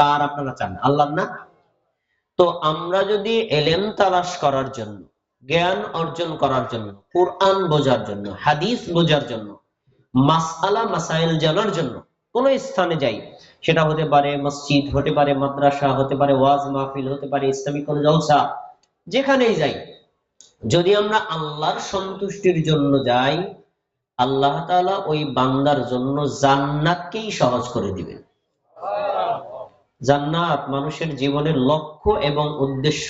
কার আপনারা চান? আল্লাহ না? তো আমরা যদি এলেম তালাশ করার জন্য, জ্ঞান অর্জন করার জন্য, কোরআন বোঝার জন্য, হাদিস বোঝার জন্য, মাসআলা মাসাইল জানার জন্য কোন স্থানে যাই, সেটা হতে পারে মসজিদ, হতে পারে মাদ্রাসা, হতে পারে ওয়াজ মাহফিল, হতে পারে ইসলামিক কোন জলসা, যেখানেই যাই, যদি আমরা আল্লাহর সন্তুষ্টির জন্য যাই, আল্লাহ তাআলা ওই বান্দার জন্য জান্নাতকেই সহজ করে দিবেন। জান্নাত মানুষের জীবনের লক্ষ্য এবং উদ্দেশ্য,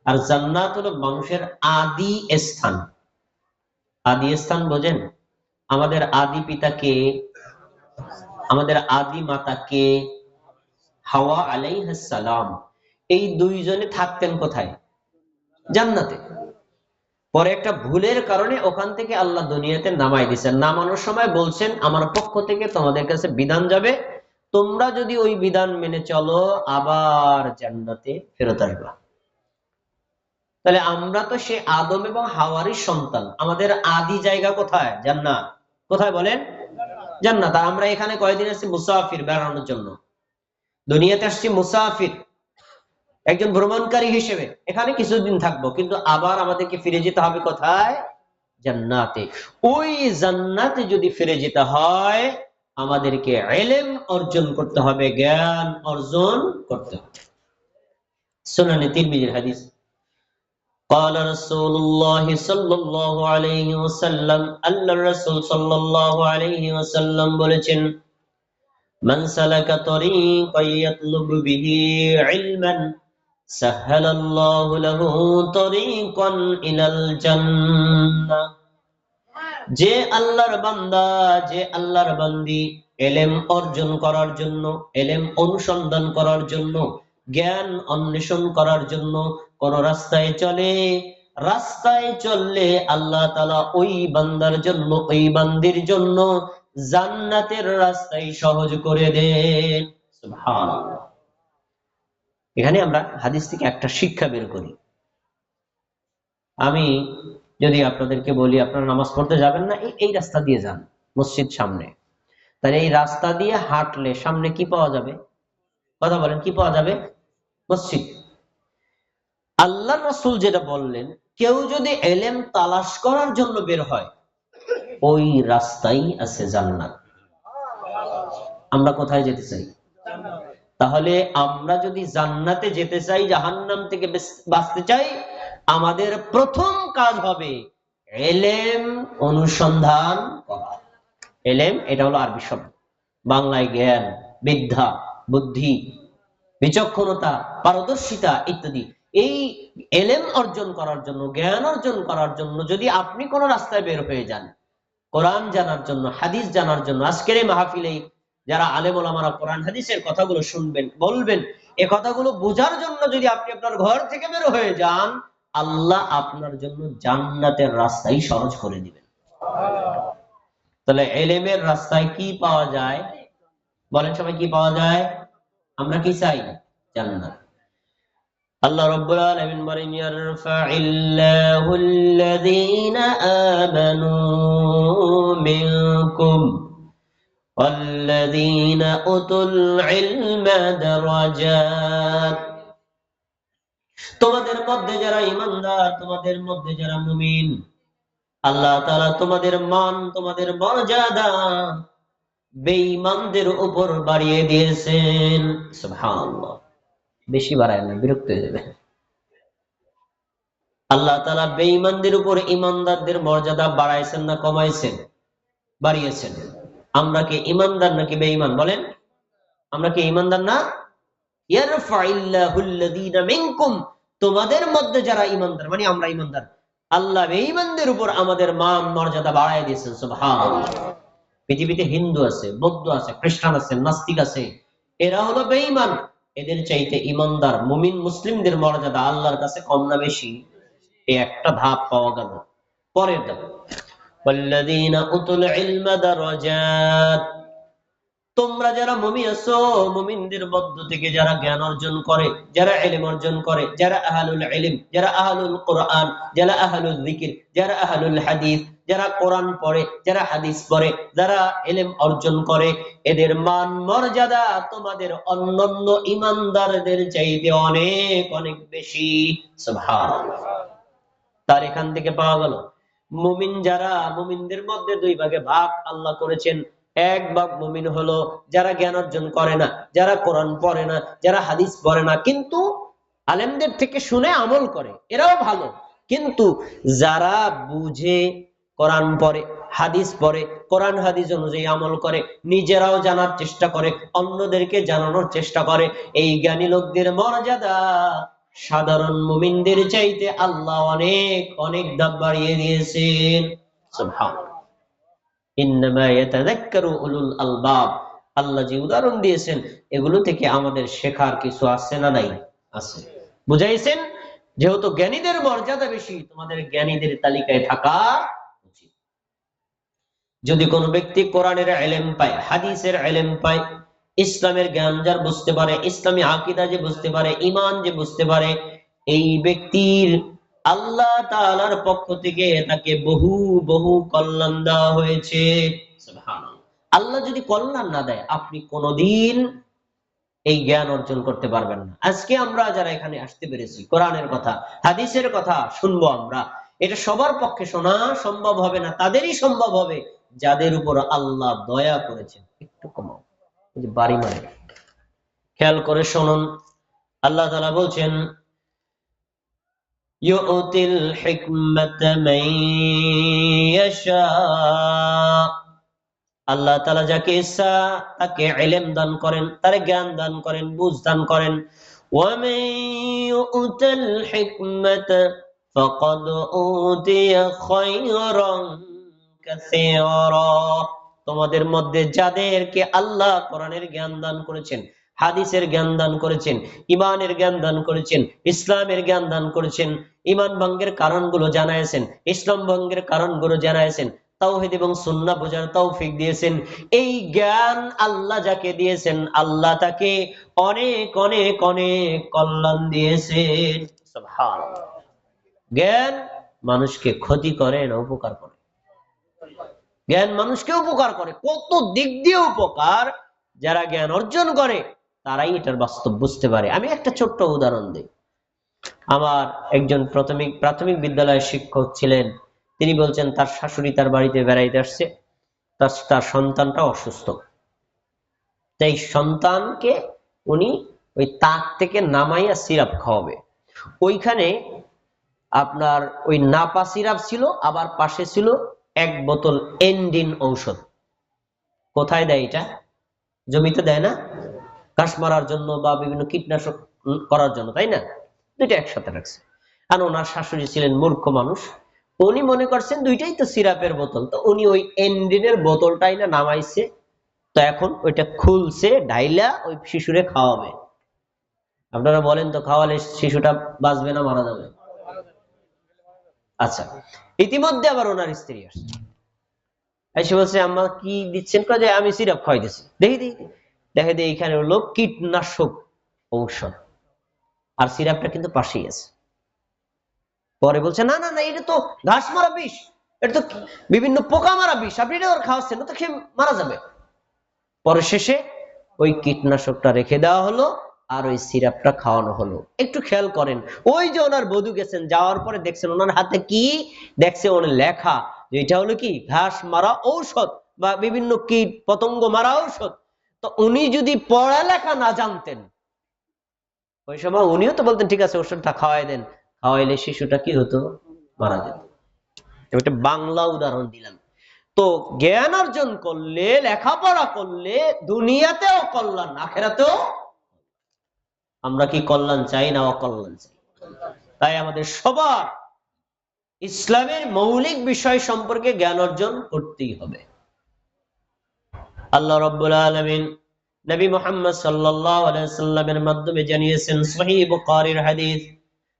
আর জান্নাত হলো মানুষের আদি স্থান। আদি স্থান বোঝেন? আমাদের আদি পিতাকে, আমাদের আদি মাতাকে, হাওয়া আলাইহিস সালাম, এই দুইজনে থাকতেন কোথায়? জান্নাতে। পরে একটা ভুলের কারণে ওখান থেকে আল্লাহ দুনিয়াতে নামাই দিয়েছেন। নামানোর সময় বলছেন, আমার পক্ষ থেকে তোমাদের কাছে বিধান যাবে, তোমরা যদি ওই বিধান মেনে চলো আবার জান্নাতে ফেরত আসবা। তাহলে আমরা তো সে আদম এবং হাওয়ারই সন্তান, আমাদের আদি জায়গা কোথায়? জান্নাত। কোথায় বলেন? জান্নাত। আর আমরা এখানে কয়দিন আসছি? মুসাফির, বেড়ানোর জন্য দুনিয়াতে আসছি, মুসাফির, একজন ভ্রমণকারী হিসেবে এখানে কিছুদিন থাকবো, কিন্তু আবার আমাদেরকে ফিরে যেতে হবে কোথায়? জান্নাতে। ওই জান্নাতে যদি ফিরে যেতে হয়, আমাদেরকে ইলম অর্জন করতে হবে, জ্ঞান অর্জন করতে হবে। সুনানে তিরমিজির হাদিস, قال رسول الله صلى الله عليه وسلم, আল্লাহর রাসূল সাল্লাল্লাহু আলাইহি ওয়াসাল্লাম বলেছেন, মান সালাকা তরিকান ইয়াতলুবু বিহি ইলমান সাহহালাল্লাহু লাহু তরিকান ইলাল জান্নাহ। যে আল্লাহর বান্দা, যে আল্লাহর বান্দি এলেম অর্জন করার জন্য, এলেম অনুসন্ধান করার জন্য, জ্ঞান অন্বেষণ করার জন্য কোন রাস্তায় চলে, রাস্তায় চললে আল্লাহ তাআলা ওই বান্দার জন্য, ওই বান্দির জন্য জান্নাতের রাস্তায় সহজ করে দেন। সুবহানাল্লাহ। এখানে আমরা হাদিস থেকে একটা শিক্ষা বের করি। আমি যদি আপনাদেরকে বলি আপনারা নামাজ পড়তে যাবেন না, এই রাস্তা দিয়ে যান, মসজিদ সামনে, তাহলে এই রাস্তা দিয়ে হাঁটলে সামনে কি পাওয়া যাবে? কথা বলেন, কি পাওয়া যাবে? মসজিদ। আল্লাহর রাসূল যেটা বললেন, কেউ যদি ইলম তালাশ করার জন্য বের হয়, ওই রাস্তাই আছে জান্নাত। আমরা কোথায় যেতে চাই? তাহলে আমরা যদি জান্নাতে যেতে চাই, জাহান্নাম থেকে বাঁচতে চাই, আমাদের প্রথম কাজ হবে ইলম অনুসন্ধান করা। ইলম এটা হলো আরবি শব্দ, বাংলায় জ্ঞান, বিদ্যা, বুদ্ধি, বিচক্ষণতা, পারদর্শিতা ইত্যাদি। এই ইলম অর্জন করার জন্য, জ্ঞান অর্জন করার জন্য যদি আপনি কোন রাস্তায় বের হয়ে যান, কোরআন জানার জন্য, হাদিস জানার জন্য, আজকের এই মাহফিলে যারা আলেম ওলামারা কোরআন হাদিসের কথাগুলো শুনবেন, বলবেন, এই কথাগুলো বোঝার জন্য যদি আপনি আপনার ঘর থেকে বের হয়ে যান, আল্লাহ আপনার জন্য জান্নাতের রাস্তাই সহজ করে দিবেন। তাহলে ইলমের রাস্তায় কি পাওয়া যায়? বলেন সবাই, কি পাওয়া যায়? আমরা কি চাই? জান্নাত। আল্লাহ রাব্বুল আলামিন বলেন, ইয়ারফাইল্লাহুল্লাযীনা আমানু মিনকুম ওয়াল্লাযীনা উতুল ইলমা দারাজাত। তোমাদের মধ্যে যারা ঈমানদার, তোমাদের মধ্যে যারা মুমিন, আল্লাহ তাআলা তোমাদের মান, তোমাদের মর্যাদা বেঈমানদের উপর বাড়িয়ে দিয়েছেন। সুবহানাল্লাহ। বেশি বাড়ায় না, বিরক্ত হয়ে যাবে। আল্লাহ তাআলা বেঈমানদের উপর ঈমানদারদের মর্যাদা বাড়াইছেন না কমাইছেন? বাড়িয়েছেন। আমরা কি ঈমানদার নাকি বেঈমান? বলেন, আমরা কি ঈমানদার না? ইয়ারফাইল্লাহুল্লাযীনা মিনকুম, তোমাদের মধ্যে যারা ঈমানদার, মানে আমরা ঈমানদার, আল্লাহ বেঈমানদের উপর আমাদের মান মর্যাদা বাড়ায় দিয়েছেন। সুবহানাল্লাহ। পৃথিবীতে হিন্দু আছে, বৌদ্ধ আছে, খ্রিস্টান আছে, নাস্তিক আছে, এরা হলো বেঈমান। এদের চাইতে ঈমানদার মুমিন মুসলিমদের মর্যাদা আল্লাহর কাছে কম না বেশি? এই একটা ধাপ পাওয়া গেল। পরের ধাপ, ওয়াল্লাযীনা উতুল ইলমা দারাজাত, তোমরা যারা মুমিন আছো, মুমিনদের মধ্য থেকে যারা জ্ঞান অর্জন করে, যারা ইলম অর্জন করে, যারা আহলুল ইলম, যারা আহলুল কোরআন, যারা আহলুল যিকির, যারা আহলুল হাদিস, যারা কোরআন পড়ে, যারা হাদিস পড়ে, যারা ইলম অর্জন করে, এদের মান মর্যাদা তোমাদের অন্যান্য ঈমানদারদের চাইতে অনেক অনেক বেশি। সুবহানাল্লাহ। তার এখান থেকে পাওয়া গেল মুমিন যারা, মুমিনদের মধ্যে দুই ভাগে ভাগ আল্লাহ করেছেন। এক ভাগ মুমিন হলো যারা জ্ঞান অর্জন করে না, যারা কোরআন পড়ে না, যারা হাদিস পড়ে না, কিন্তু আলেমদের থেকে শুনে আমল করে, এরাও ভালো। কিন্তু যারা বুঝে, কোরআন পড়ে, হাদিস পড়ে, কোরআন হাদিস অনুযায়ী আমল করে, নিজেরাও জানার চেষ্টা করে, অন্যদেরকে জানানোর চেষ্টা করে, এই জ্ঞানী লোকদের মর্যাদা সাধারণ মুমিনদের চাইতে আল্লাহ অনেক অনেক ধাপ বাড়িয়ে দিয়েছেন। সুবহানাল্লাহ। ইন্নামা ইয়াতাযাক্কারু উলুল আলবাব। আল্লাহ যে উদাহরণ দিয়েছেন, এগুলো থেকে আমাদের শেখার কিছু আছে না নাই? আছে। বুঝাইছেন যেহেতু জ্ঞানীদের মর্যাদা বেশি, তোমাদের জ্ঞানীদের তালিকায় থাকা উচিত। যদি কোনো ব্যক্তি কোরআনের ইলম পায়, হাদিসের ইলম পায়, ইসলামের জ্ঞান যার বুঝতে পারে, ইসলামী আকীদা যে বুঝতে পারে, ঈমান যে বুঝতে পারে, এই ব্যক্তির আল্লাহ তাআলার পক্ষ থেকে তাকে বহু বহু কল্যাণ দেওয়া হয়েছে। সুবহানাল্লাহ। আল্লাহ যদি কল্যাণ না দেয়, আপনি কোনোদিন এই জ্ঞান অর্জন করতে পারবেন না। আজকে আমরা যারা এখানে আসতে পেরেছি, কোরআনের কথা, হাদিসের কথা শুনবো আমরা, এটা সবার পক্ষে শোনা সম্ভব হবে না। তাদেরই সম্ভব হবে যাদের উপর আল্লাহ দয়া করেছেন। একটু কমাও, এই যে বাড়ি মারে, খেয়াল করে শুনুন। আল্লাহ তাআলা বলছেন, ইউতিল হিকমাতা মান ইয়াশা। আল্লাহ তাআলা যাকে ইচ্ছা তাকে ইলম দান করেন, তারে জ্ঞান দান করেন, বুঝ দান করেন। ওয়া মান ইউতিল হিকমাতা ফাকাদ উতিয়া খায়রান কাসীরা। তোমাদের মধ্যে যাদেরকে আল্লাহ কোরআনের জ্ঞান দান করেছেন, হাদিসের জ্ঞান দান করেছেন, ঈমানের জ্ঞান দান করেছেন, ইসলামের জ্ঞান দান করেছেন, ঈমান ভঙ্গের কারণগুলো জানাইছেন, ইসলাম ভঙ্গের কারণগুলো জানাইছেন, তাওহীদ এবং সুন্নাহ বোঝার তৌফিক দিয়েছেন, এই জ্ঞান আল্লাহ যাকে দিয়েছেন, আল্লাহ তাকে অনেক অনেক অনেক কল্যাণ দিয়েছেন। সুবহানাল্লাহ। জ্ঞান মানুষকে ক্ষতি করে না উপকার করে? জ্ঞান মানুষকে উপকার করে, কত দিক দিয়ে উপকার। যারা জ্ঞান অর্জন করে তারাই এটার বাস্তব বুঝতে পারে। আমি একটা ছোট্ট উদাহরণ দিই। আমার একজন প্রাথমিক বিদ্যালয়ের শিক্ষক ছিলেন, তিনি বলছেন তার শাশুড়ি তার বাড়িতে বেড়াইতে আসছে, তার সন্তানটা অসুস্থ, তাই সন্তানকে উনি ওই তাক থেকে নামাইয়া সিরাপ খাওয়াবে। ওইখানে আপনার ওই নাপা সিরাপ ছিল, আবার পাশে ছিল এক বোতল এন্ডিন ঔষধ। কোথায় দেয় এটা? জমিতে দেয় না? ঘাস মারার জন্য বা বিভিন্ন কীটনাশক করার জন্য, তাই না? দুইটা একসাথে রাখছে। আর ওনার শাশুড়ি ছিলেন মূর্খ মানুষ, উনি মনে করছেন দুইটাই তো সিরাপের বোতল, তো উনি ওই এন্ডিনের বোতলটাই না নামাইছে, তো এখন ওইটা খুলছে, ঢাইলা ওই শিশুরে খাওয়াবে। আপনারা বলেন তো, খাওয়ালে শিশুটা বাঁচবে না মারা যাবে? আচ্ছা, ইতিমধ্যে আবার ওনার স্ত্রী আসছে, এসে বলছে আম্মা কি দিচ্ছেন? যে আমি সিরাপ খাওয়াই দিচ্ছি। দেখে এইখানে হলো কীটনাশক ঔষধ, আর সিরাপটা কিন্তু পাশেই আছে। পরে বলছে না না না, এটা তো ঘাস মারা বিষ, এটা তো বিভিন্ন পোকা মারা বিষ, আপনি এটা ওর খাওয়াচ্ছেন, তো খেয়ে মারা যাবে। পরে শেষে ওই কীটনাশকটা রেখে দেওয়া হলো, আর ওই সিরাপটা খাওয়ানো হলো। একটু খেয়াল করেন, ওই যে ওনার বধূ গেছেন, যাওয়ার পরে দেখছেন ওনার হাতে কি দেখছে? ওনার লেখা যে এটা হলো কি ঘাস মারা ঔষধ বা বিভিন্ন কীট পতঙ্গ মারা ঔষধ। তো উনি যদি পড়ালেখা না জানতেন, ওই সময় উনিও তো বলতেন ঠিক আছে ওষুধটা খাওয়াই দেন, খাওয়াইলে শিশুটা কি হতো? মারা যেত। একটা বাংলা উদাহরণ দিলাম। তো জ্ঞান অর্জন করলে, লেখাপড়া করলে দুনিয়াতেও কল্যাণ, আখিরাতেও। আমরা কি কল্যাণ চাই না অকল্যাণ চাই? তাই আমাদের সবার ইসলামের মৌলিক বিষয় সম্পর্কে জ্ঞান অর্জন করতেই হবে। আল্লাহ রাব্বুল আলামিন নবী মুহাম্মদ সাল্লাল্লাহু আলাইহি সাল্লামের মাধ্যমে জানিয়েছেন, সহিহ বুখারীর হাদিস,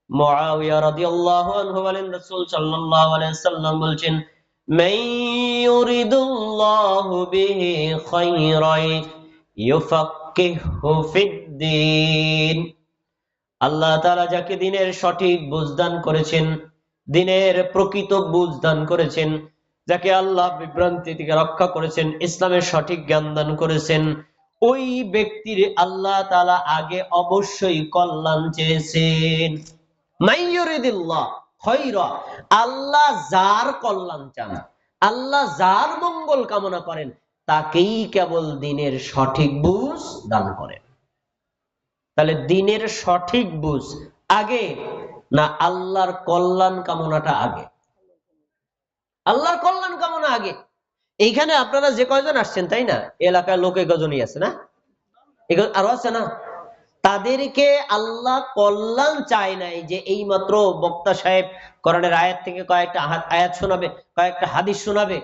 মুআবিয়া রাদিয়াল্লাহু আনহু বলেন, রাসূল সাল্লাল্লাহু আলাইহি সাল্লাম বলেন, মান ইউরিদুল্লাহু বিহি খায়রান ইউফাক্কিহু ফিদ্দীন। আল্লাহ তাআলা যাকে দিনের সঠিক বুঝ দান করেছেন, দিনের প্রকৃত বুঝ দান করেছেন, যাকে আল্লাহ বিভ্রান্তি থেকে রক্ষা করেছেন, ইসলামের সঠিক জ্ঞান দান করেছেন, ওই ব্যক্তির আল্লাহ তাআলা আগে অবশ্যই কল্যাণ চেয়েছেন। মাইয়ুরিদিল্লাহ খায়রা, আল্লাহ যার কল্যাণ চান, আল্লাহ যার মঙ্গল কামনা করেন, তাকেই কেবল দিনের সঠিক বুঝ দান করেন। তাহলে দিনের সঠিক বুঝ আগে না আল্লাহর কল্যাণ কামনাটা আগে? আল্লাহর কল্যাণ কামনা আগে। এইখানে আপনারা যে কয়জন আসছেন, তাই না, এলাকার লোক কয়জনই আছে না, আরো আছে না? তাদেরকে আল্লাহ কল্যাণ চায় নাই যে এই মাত্র বক্তা সাহেব কোরআনের আয়াত থেকে কয়েকটা আয়াত শোনাবে, কয়েকটা হাদিস শোনাবে।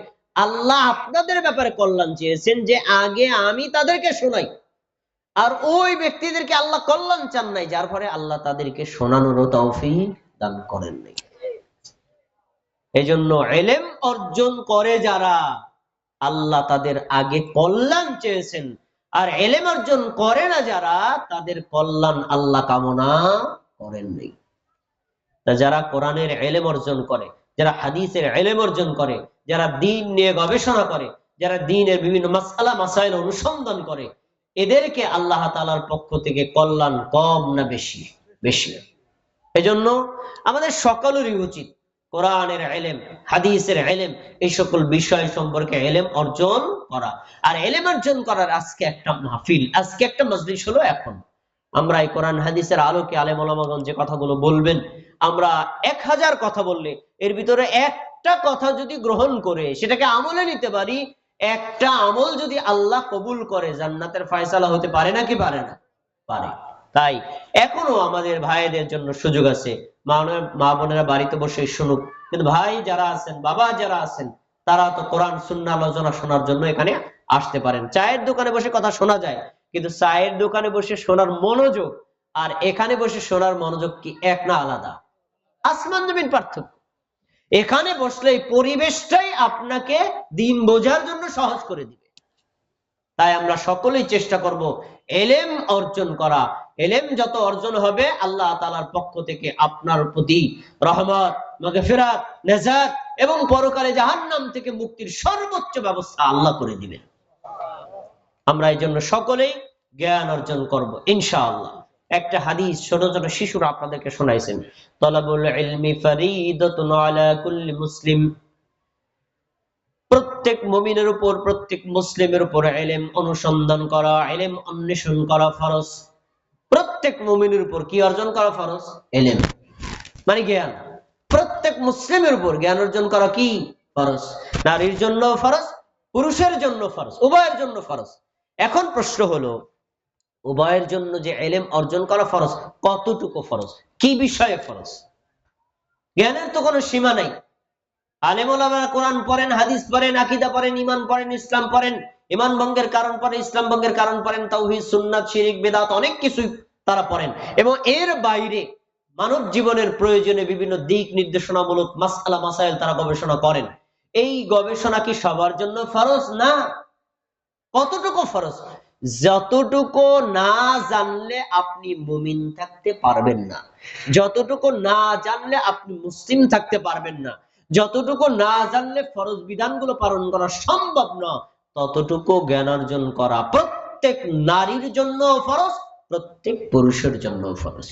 আল্লাহ আপনাদের ব্যাপারে কল্যাণ চেয়েছেন যে আগে আমি তাদেরকে শোনাই, আর ওই ব্যক্তিদেরকে আল্লাহ কল্যাণ চান নাই, যার ফলে আল্লাহ তাদেরকে শোনানোরও তৌফিক দান করেন নাই। এজন্য ইলম অর্জন করে যারা, আল্লাহ তাদের আগে কল্যাণ চেয়েছেন, আর ইলম অর্জন করে না যারা, তাদের কল্যাণ আল্লাহ কামনা করেন নাই। যারা কোরআনের ইলম অর্জন করে, যারা হাদিসের ইলম অর্জন করে, যারা দ্বীন নিয়ে গবেষণা করে, যারা দ্বীনের বিভিন্ন মাসআলা মাসাইল অনুসন্ধান করে, এদেরকে আল্লাহ তাআলার পক্ষ থেকে কল্যাণ কম না বেশি? বেশি। এজন্য আমাদের সকলেরই উচিত কোরআনের ইলম, হাদিসের ইলম, এই সকল বিষয় সম্পর্কে ইলম অর্জন করা। আর ইলম অর্জন করার আজকে একটা মাহফিল, আজকে একটা মজলিস হলো। এখন আমরা এই কোরআন হাদিসের আলোকে আলেম ওলামাগণ যে কথাগুলো বলবেন, আমরা 1000 কথা বললে এর ভিতরে একটা কথা যদি গ্রহণ করে সেটাকে আমলে নিতে পারি, একটা আমল যদি আল্লাহ কবুল করে, জান্নাতের ফয়সালা হতে পারে না কি পারে না? পারে। তাই এখনো আমাদের ভাইদের জন্য সুযোগ আছে, মা বোনেরা বাড়িতে বসে শুনুক, কিন্তু ভাই যারা আছেন, বাবা যারা আছেন, তারা তো কোরআন সুন্নাহ আলোচনা শোনার জন্য এখানে আসতে পারেন। চায়ের দোকানে বসে কথা শোনা যায়, কিন্তু চায়ের দোকানে বসে শোনার মনোযোগ আর এখানে বসে শোনার মনোযোগ কি এক না আলাদা? আসমান জমিন পার্থক্য। এখানে বসলে পরিবেশটাই আপনাকে দিন বোঝার জন্য সহজ করে দিবে। তাই আমরা সকলেই চেষ্টা করব ইলম অর্জন করা। ইলম যত অর্জন হবে, আল্লাহ তাআলার পক্ষ থেকে আপনার প্রতি রহমত, মাগফিরাত, নেজাত এবং পরকালে জাহান্নাম থেকে মুক্তির সর্বোচ্চ ব্যবস্থা আল্লাহ করে দিবেন। আমরা এই জন্য সকলেই জ্ঞান অর্জন করব ইনশাআল্লাহ। একটা হাদিস ছোট ছোট শিশুরা আপনাদেরকে শোনাইছেন, তালাবুল ইলমি ফরিদাতুন আলা কুল্লি মুসলিম। প্রত্যেক মুমিনের উপর, প্রত্যেক মুসলিমের উপর ইলম অনুসন্ধান করা, ইলম অন্বেষণ করা ফরজ। প্রত্যেক মুমিনের উপর কি অর্জন করা ফরজ? ইলম মানে জ্ঞান। প্রত্যেক মুসলিমের উপর জ্ঞান অর্জন করা কি ফরজ? নারীর জন্য ফরজ, পুরুষের জন্য ফরজ, উভয়ের জন্য ফরজ। এখন প্রশ্ন হলো, উভয়ের জন্য যে ইলম অর্জন করা ফরজ, কতটুকু ফরজ, কি বিষয়ে ফরজ? জ্ঞানের তো কোনো সীমা নাই। আলেম ওলামারা কোরআন পড়েন, হাদিস পড়েন, আকীদা পড়েন, ঈমান পড়েন, ইসলাম পড়েন, ঈমান ভঙ্গের কারণ পড়েন, ইসলাম ভঙ্গের কারণ পড়েন, তাওহীদ, সুন্নাত, শিরক, বিদআত, অনেক কিছু তারা পড়েন। এবং এর বাইরে মানব জীবনের প্রয়োজনে বিভিন্ন দিক নির্দেশনামূলক মাসআলা মাসাইল তারা গবেষণা করেন। এই গবেষণা কি সবার জন্য ফরজ? না। কতটুকু ফরজ? যতটুকু না জানলে আপনি মুমিন থাকতে পারবেন না, যতটুকু না জানলে আপনি মুসলিম থাকতে পারবেন না, যতটুকু না জানলে ফরজ বিধানগুলো পালন করা সম্ভব না, ততটুকু জ্ঞান অর্জন করা প্রত্যেক নারীর জন্য ফরজ, প্রত্যেক পুরুষের জন্য ফরজ।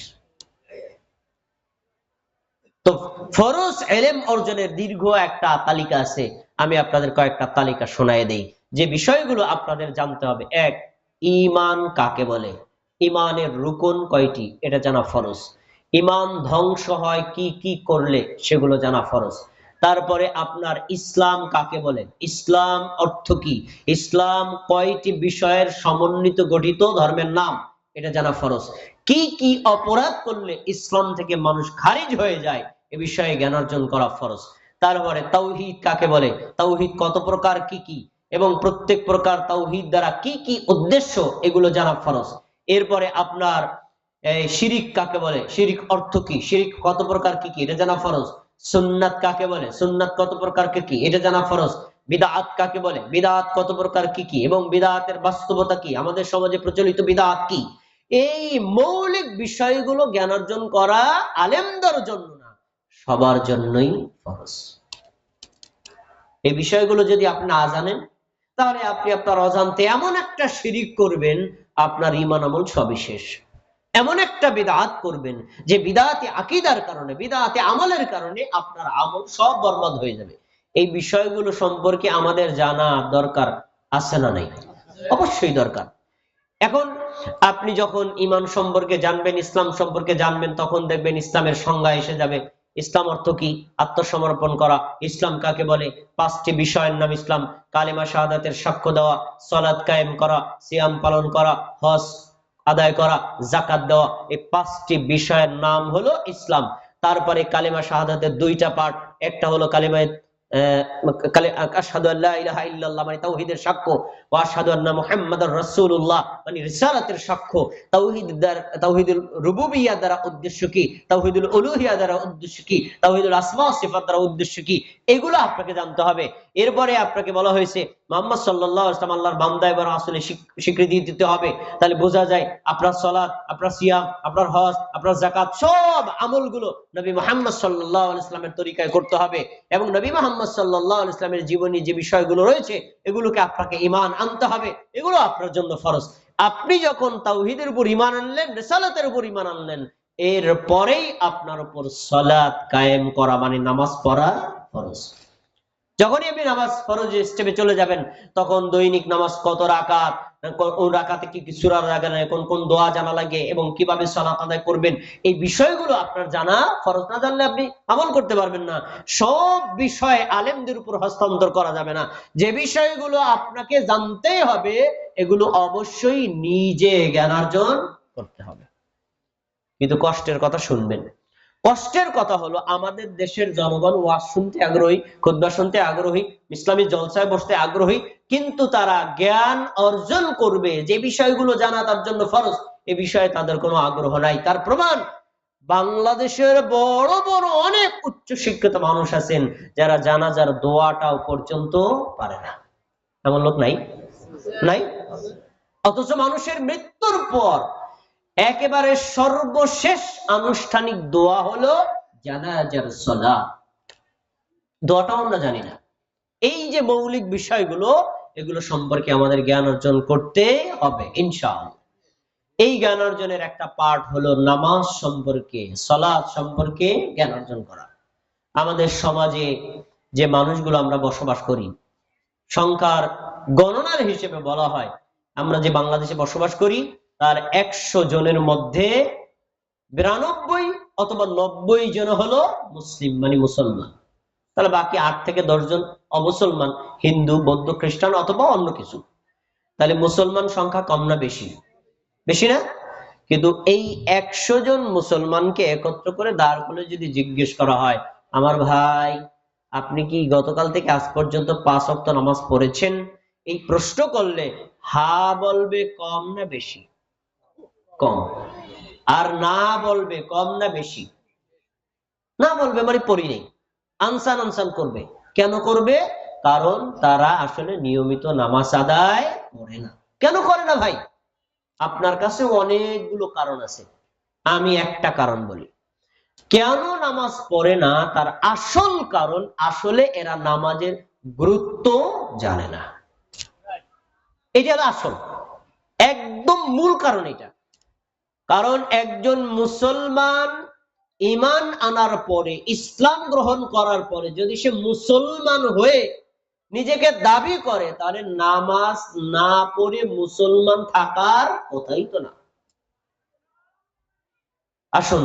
তো ফরজ ইলম অর্জনের দীর্ঘ একটা তালিকা আছে, আমি আপনাদের কয়েকটা তালিকা শোনায় দেই যে বিষয়গুলো আপনাদের জানতে হবে। এক, ঈমান কাকে বলে, ঈমানের রুকন কয়টি, এটা জানা ফরজ। ঈমান ধ্বংস হয় কি কি করলে, সেগুলো জানা ফরজ। তারপরে আপনার ইসলাম কাকে বলে, ইসলাম অর্থ কি, ইসলাম কয়টি বিষয়ের সমন্বিত গঠিত ধর্মের নাম, এটা জানা ফরজ। কি কি অপরাধ করলে ইসলাম থেকে মানুষ খারিজ হয়ে যায়, এ বিষয়ে জ্ঞান অর্জন করা ফরজ। তারপরে তাওহীদ কাকে বলে, তাওহীদ কত প্রকার, কি কি, এবং প্রত্যেক প্রকার তাওহীদ দ্বারা কি কি উদ্দেশ্য, এগুলো জানা ফরজ। এরপরে আপনার শিরিক কাকে বলে, শিরিক অর্থ কি, শিরিক কত প্রকার কি কি, এটা জানা ফরজ। সুন্নাত কাকে বলে, সুন্নাত কত প্রকার কি কি, এটা জানা ফরজ। বিদআত কাকে বলে, বিদআত কত প্রকার, কি কি, এবং বিদআতের বাস্তবতা কি, আমাদের সমাজে প্রচলিত বিদআত কি, এই মৌলিক বিষয়গুলো জ্ঞান অর্জন করা আলেমদের জন্য না, সবার জন্যই ফরজ। এই বিষয়গুলো যদি আপনি না জানেন, তাহলে আপনি আপনার অজান্তে এমন একটা শিরিক করবেন, আপনার ঈমান আমল সবই শেষ। এমন একটা বিদআত করবেন যে বিদআতে আকীদার কারণে, বিদআতে আমলের কারণে আপনার আমল সব বরবাদ হয়ে যাবে। এই বিষয়গুলো সম্পর্কে আমাদের জানা দরকার আছে না নাই? অবশ্যই দরকার। এখন আপনি যখন ঈমান সম্পর্কে জানবেন, ইসলাম সম্পর্কে জানবেন, তখন দেখবেন ইসলামের সংজ্ঞা এসে যাবে। ইসলাম অর্থ কি? আত্মসমর্পণ করা। ইসলাম কাকে বলে? 5টি বিষয়ের নাম ইসলাম: কালিমা শাহাদাতের সাক্ষ্য দেওয়া, সালাত কায়েম করা, সিয়াম পালন করা, হজ আদায় করা, যাকাত দেওয়া। এই 5টি বিষয়ের নাম হলো ইসলাম। তারপরে কালিমা শাহাদাতের 2টা পার্ট, একটা হলো কালিমা আশহাদু আল্লা ইলাহা ইল্লাল্লাহ মানে তাওহীদের সাক্ষ্য, ওয়া আশহাদু আন্না মুহাম্মাদার রাসূলুল্লাহ মানে রিসালাতের সাক্ষ্য। তাওহীদুল রুবুবিয়্যাহ দ্বারা উদ্দেশ্য কি, তাওহীদুল উলুহিয়্যাহ দ্বারা উদ্দেশ্য কি, তাওহীদুল আসমা ওয়া সিফাত দ্বারা উদ্দেশ্য কি, এগুলো আপনাকে জানতে হবে। এরপরে আপনাকে বলা হয়েছে মুহাম্মদ সাল্লাল্লাহু আলাইহি ওয়াসাল্লাম আল্লাহর বান্দা এবং রাসূলের স্বীকৃতি দিতে হবে। তাহলে বোঝা যায় আপনার সালাত, আপনার সিয়াম, আপনার হজ, আপনার যাকাত, সব আমলগুলো নবী মুহাম্মদ সাল্লাল্লাহু আলাইহি ওয়াসাল্লামের তরিকায় করতে হবে। এবং নবী মুহাম্মদ সাল্লাল্লাহু আলাইহি ওয়াসাল্লামের জীবনী যে বিষয়গুলো রয়েছে, এগুলোকে আপনাকে ঈমান আনতে হবে, এগুলো আপনার জন্য ফরজ। আপনি যখন তাওহীদের উপর ঈমান আনলেন, রিসালাতের উপর ঈমান আনলেন, এরপরেই আপনার উপর সালাত কায়েম করা মানে নামাজ পড়া ফরজ। যখনই আপনি নামাজ ফরজ স্টেপে চলে যাবেন, তখন দৈনিক নামাজ কত রাকাত, কোন রাকাতে কি কি সূরা লাগে, কোন কোন দোয়া জানা লাগে, এবং কিভাবে সালাত আদায় করবেন, এই বিষয়গুলো আপনার জানা ফরজ। না জানলে আপনি আমল করতে পারবেন না। সব বিষয় আলেমদের উপর হস্তান্তর করা যাবে না। যে বিষয়গুলো আপনাকে জানতেই হবে, এগুলো অবশ্যই নিজে জ্ঞানার্জন করতে হবে। কিন্তু কষ্টের কথা শুনবেন। কষ্টের কথা হলো, আমাদের দেশের জনগণ ওয়াজ শুনতে আগ্রহী, খুতবা শুনতে আগ্রহী, ইসলামী জলসায় বসতে আগ্রহী, কিন্তু তারা জ্ঞান অর্জন করবে যে বিষয়গুলো জানা তার জন্য ফরজ, এ বিষয়ে তাদের কোনো আগ্রহ নাই। তার প্রমাণ, বাংলাদেশের বড় বড় অনেক উচ্চ শিক্ষিত মানুষ আছেন যারা জানাজার দোয়াটাও পর্যন্ত পারে না। এমন লোক নাই? নাই? অথচ মানুষের মৃত্যুর পর একেবারে সর্বশেষ আনুষ্ঠানিক দোয়া হলো জানাজার সালাত। দোয়াটাও আমরা জানি না। এই যে মৌলিক বিষয়গুলো, এগুলো সম্পর্কে আমাদের জ্ঞান অর্জন করতে হবে ইনশাআল্লাহ। এই জ্ঞান অর্জনের একটা পার্ট হলো নামাজ সম্পর্কে, সালাত সম্পর্কে জ্ঞান অর্জন করা। আমাদের সমাজে যে মানুষগুলো আমরা বসবাস করি, সংখ্যার গণনার হিসেবে বলা হয়, আমরা যে বাংলাদেশে বসবাস করি তার 100 জনের মধ্যে 92 অথবা 90 জন হলো মুসলিম মানে মুসলমান। তাহলে বাকি 8 থেকে 10 জন অমুসলমান, হিন্দু, বৌদ্ধ, খ্রিস্টান অথবা অন্য কিছু। তাহলে মুসলমান সংখ্যা কম না বেশি? বেশি না? কিন্তু এই 100 জন মুসলমানকে একত্র করে দাঁড় করে যদি জিজ্ঞেস করা হয়, আমার ভাই আপনি কি গতকাল থেকে আজ পর্যন্ত 5 ওয়াক্ত নামাজ পড়েছেন, এই প্রশ্ন করলে হা বলবে কম না বেশি? কম। আর না বলবে কম না বেশি? না বলবে মানে পড়ি নেই, আনসান আনসান করবে। কেন করবে? কারণ তারা আসলে নিয়মিত নামাজ আদায় করে না। কেন করে না ভাই? আপনার কাছে অনেকগুলো কারণ আছে, আমি একটা কারণ বলি। কেন নামাজ পড়ে না তার আসল কারণ, আসলে এরা নামাজের গুরুত্ব জানে না। এটা হলো আসল, একদম মূল কারণ এটা। কারণ একজন মুসলমান ঈমান আনার পরে, ইসলাম গ্রহণ করার পরে যদি সে মুসলমান হয়ে নিজেকে দাবি করে, তাহলে নামাজ না পড়ে মুসলমান থাকার কথাই তো না। আসুন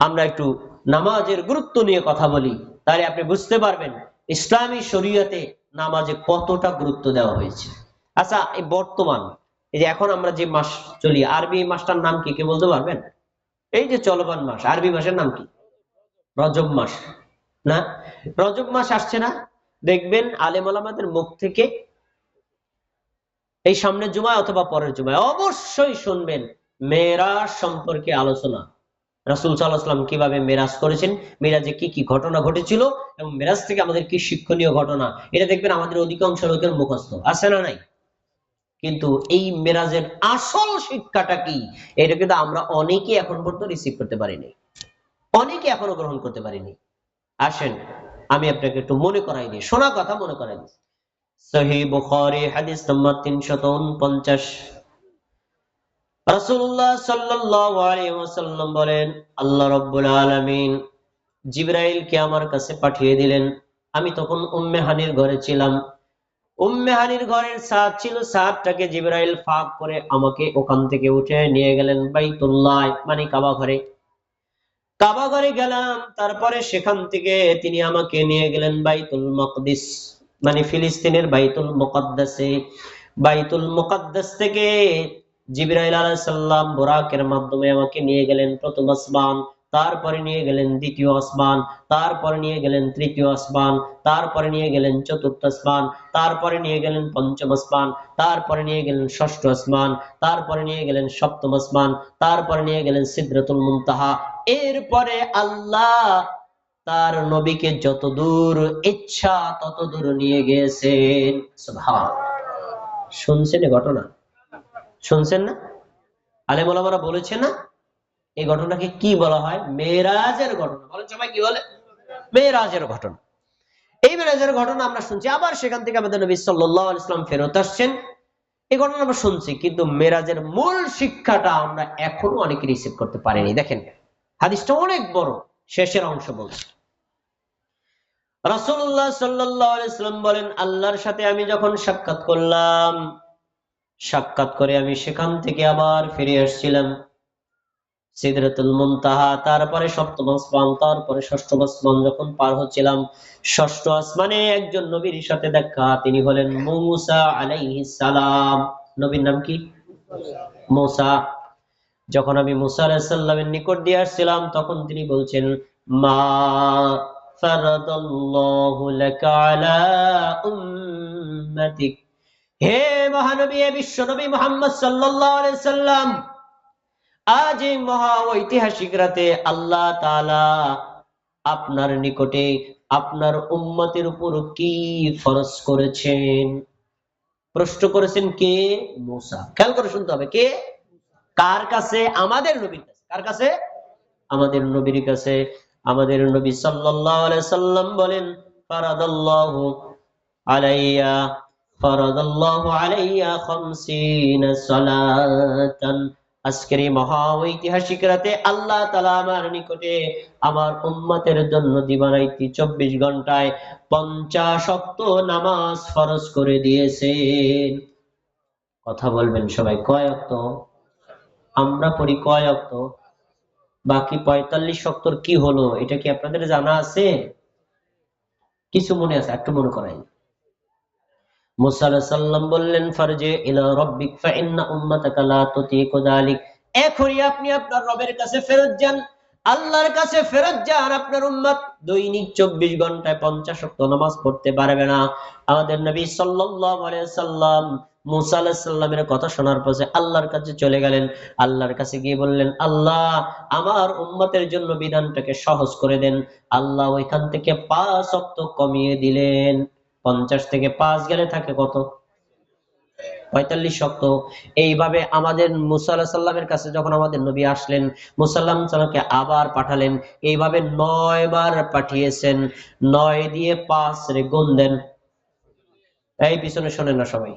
আমরা একটু নামাজের গুরুত্ব নিয়ে কথা বলি, তাহলে আপনি বুঝতে পারবেন ইসলামী শরীয়তে নামাজে কতটা গুরুত্ব দেওয়া হয়েছে। আচ্ছা, এই বর্তমান, এই যে এখন আমরা যে মাস চলি, আরবি মাসটার নাম কি কে বলতে পারবেন? এই যে চলমান মাস, আরবি মাসের নাম কি? রজব মাস না? রজব মাস আসছে না? দেখবেন আলেম ওলামাদের মুখ থেকে এই সামনের জুমায় অথবা পরের জুমায় অবশ্যই শুনবেন মেরাজ সম্পর্কে আলোচনা। রাসূল সাল্লাল্লাহু আলাইহি ওয়াসাল্লাম কিভাবে মেরাজ করেছেন, মেরাজে কি কি ঘটনা ঘটেছিল এবং মেরাজ থেকে আমাদের কি শিক্ষণীয় ঘটনা, এটা দেখবেন আমাদের অধিকাংশ লোকের মুখস্থ আছে না নাই। কিন্তু এই মেরাজের আসল শিক্ষাটা কি, এটা কিন্তু আমরা অনেকে এখন পর্যন্ত রিসিভ করতে পারিনি, অনেকে এখনো গ্রহণ করতে পারিনি। আসেন আমি আপনাকে একটু মনে করাই দিই, শোনা কথা মনে করাই দিই। সহিহ বুখারী হাদিস নম্বর 349। রাসূলুল্লাহ সাল্লাল্লাহু আলাইহি ওয়াসাল্লাম বলেন, আল্লাহ রাব্বুল আলামিন জিবরাইলকে আমার কাছে পাঠিয়ে দিলেন। আমি তখন উম্মে হানির ঘরে ছিলাম। উম্মে হানির ঘরের ছাদ ছিল, ছাদটাকে জিবরাইল ফাঁক করে আমাকে ওখান থেকে উঠে নিয়ে গেলেন বাইতুল্লাহ, মানে কাবা ঘরে। কাবা ঘরে গেলাম, তারপরে সেখান থেকে তিনি আমাকে নিয়ে গেলেন বাইতুল মাকদিস, মানে ফিলিস্তিনের বাইতুল মুকাদ্দাসে। বাইতুল মুকাদ্দাস থেকে জিবরাইল আলাইহিস সালাম বুরাকের মাধ্যমে আমাকে নিয়ে গেলেন প্রথম আসমান, তারপরে নিয়ে গেলেন দ্বিতীয় আসমান, তারপরে নিয়ে গেলেন তৃতীয় আসমান, তারপরে নিয়ে গেলেন চতুর্থ আসমান, তারপরে নিয়ে গেলেন পঞ্চম আসমান, তারপরে নিয়ে গেলেন ষষ্ঠ আসমান, তারপরে নিয়ে গেলেন সপ্তম আসমান, তারপরে নিয়ে গেলেন সিদরাতুল মুনতাহা। এরপরে আল্লাহ তার নবীকে যত দূর ইচ্ছা তত দূর নিয়ে গেছেন। সুবহানাল্লাহ। শুনছেন এই ঘটনা? শুনছেন না? আলেম ওলামারা বলেছে না, এই ঘটনাকে কি বলা হয়? মেরাজের ঘটনা। বলেন সবাই, কি বলে? মেরাজের ঘটনা। এই মেরাজের ঘটনা আমরা শুনছি, আবার সেখান থেকে আমাদের নবী সাল্লাল্লাহু আলাইহি ওয়াসাল্লাম ফেরত আসছেন, এই ঘটনা আমরা শুনছি, কিন্তু মেরাজের মূল শিক্ষাটা আমরা এখনো অনেকে রিসিভ করতে পারিনি। দেখেন হাদিসটা অনেক বড়, শেষের অংশ বলছি। রাসূলুল্লাহ সাল্লাল্লাহু আলাইহি ওয়াসাল্লাম বলেন, আল্লাহর সাথে আমি যখন সাক্ষাৎ করলাম, সাক্ষাৎ করে আমি সেখান থেকে আবার ফিরে আসছিলাম সিদরাতুল মুনতাহা, তারপরে সপ্তম আসমান, তারপরে ষষ্ঠ আসমান যখন পার হচ্ছিলাম, ষষ্ঠ আসমানে একজন নবীর সাথে দেখা, তিনি হলেন মূসা আলাইহিস সালাম। নবীর নাম কি? মূসা। যখন আমি মূসা আলাইহিস সালামের নিকট দিয়ে আসছিলাম, তখন তিনি বলছেন, মা ফারাদাল্লাহু লাকা আলা উম্মাতিক, হে মহানবী, বিশ্ব নবী মুহাম্মদ সাল্লাল্লাহু আলাইহি সাল্লাম, আজ এই মহা ঐতিহাসিক রাতে আল্লাহ তাআলা আপনার নিকটে আপনার উম্মতের উপর কি ফরজ করেছেন। প্রশ্ন করেছেন কে? মূসা। খেয়াল করে শুনতে হবে, কে? কার কাছে? আমাদের নবীর কাছে। কার কাছে? আমাদের নবীর কাছে। আমাদের নবী সাল্লাল্লাহু আলাইহি সাল্লাম বলেন, ফারাদাল্লাহু আলাইয়া ফারাদাল্লাহু আলাইয়া 50 সালাতান, আজকের এই মহা ঐতিহাসিক রাতে আল্লাহ তাআলা আমার নিকটে আমার উম্মতের জন্য দিবারাইতি 24 ঘন্টায় 50 ওয়াক্ত নামাজ ফরজ করে দিয়েছেন। কথা বলবেন সবাই, কয় ওয়াক্ত? আমরা পড়ি কয় ওয়াক্ত? বাকি 45 ওয়াক্তর কি হলো, এটা কি আপনাদের জানা আছে? কিছু মনে আছে? একটু মনে করাই। মূসা আলাইহিস সালাম বললেন, ফারজি ইলা রাব্বিক ফাইন্না উম্মাতাকা লা তুতিকু যালিক, এখনই আপনি আপনার রবের কাছে ফেরত যান, আল্লাহর কাছে ফেরত যান। আপনার উম্মত দৈনিক 24 ঘন্টায় 50 ওয়াক্ত নামাজ পড়তে পারবে না। আমাদের নবী সাল্লাল্লাহু আলাইহি সাল্লাম মূসা আলাইহিস সালামের কথা শোনার পরে আল্লাহর কাছে চলে গেলেন। আল্লাহর কাছে গিয়ে বললেন, আল্লাহ আমার উম্মতের জন্য বিধানটাকে সহজ করে দেন। আল্লাহ ওইখান থেকে 5 ওয়াক্ত কমিয়ে দিলেন। 50 থেকে 5 গেলে থাকে কত? 45 ওয়াক্ত। এইভাবে আমাদের মূসা আলাইহিস সালামের কাছে যখন আমাদের নবী আসলেন, মূসা আলাইহিস সালামকে আবার পাঠালেন। এইভাবে 9 বার পাঠিয়েছেন। 9 দিয়ে 5 রে গুণ দেন। এই পিছনে শোনেন না সবাই।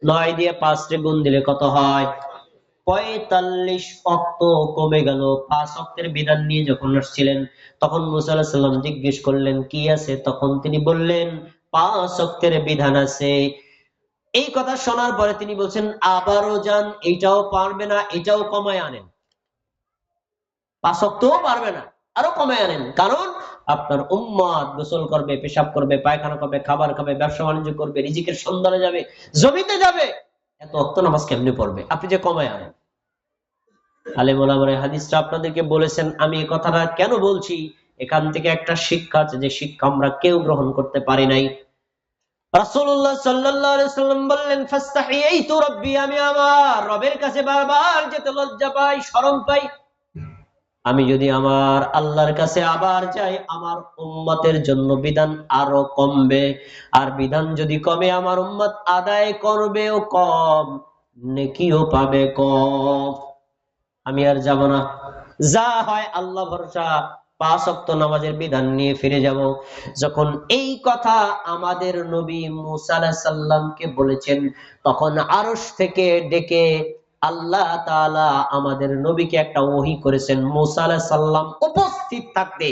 9 দিয়ে 5 রে গুণ দিলে কত হয়? 45 ওয়াক্ত কমে গেল। 5 ওয়াক্তের বিধান নিয়ে যখন আসছিলেন, তখন মূসা আলাইহিস সালাম জিজ্ঞেস করলেন, কি আছে? তখন তিনি বললেন, 5 ওয়াক্তের বিধান আছে। এই কথা শোনার পরে তিনি বলছেন, আবারও যান, এটাও পারবে না, এটাও কমায় আনেন। 5 ওয়াক্তও পারবে না, আরো কমায় আনেন। কারণ আপনার উম্মত গোসল করবে, পেশাব করবে, পায়খানা করবে, খাবার খাবে, ব্যবসা বাণিজ্য করবে, রিজিকের সন্ধানে যাবে, জমিতে যাবে, এত ওয়াক্ত নামাজ কেমনে পড়বে? আপনি যে কমায় আনেন। আলেম ওলামারা হাদিসটা আপনাদেরকে বলেছেন। আমি এই কথাটা কেন বলছি? এখান থেকে একটা শিক্ষা আছে, যে শিক্ষা আমরা কেউ গ্রহণ করতে পারি নাই। রাসূলুল্লাহ সাল্লাল্লাহু আলাইহি সাল্লাম বললেন, ফাস্তাহিয়াইতু রাব্বি, আমি আমার রবের কাছে বারবার যেতে লজ্জা পাই, শরম পাই। আমি যদি আমার আল্লাহর কাছে আবার যাই, আমার উম্মতের জন্য বিধান আরো কমবে, আর বিধান যদি কমে আমার উম্মত আদায় করবেও কম, নেকিও পাবে কম। আমি আর যাব না, যা হয় আল্লাহ ভরসা, 5 ওয়াক্ত নামাজের বিধান নিয়ে ফিরে যাব। যখন এই কথা আমাদের নবী মুসা আলাইহিস সালামকে বলেছেন, তখন আরশ থেকে ডেকে আল্লাহ তাআলা আমাদের নবীকে একটা ওহী করেছেন। মুসা আলাইহিস সালাম উপস্থিত থাকতে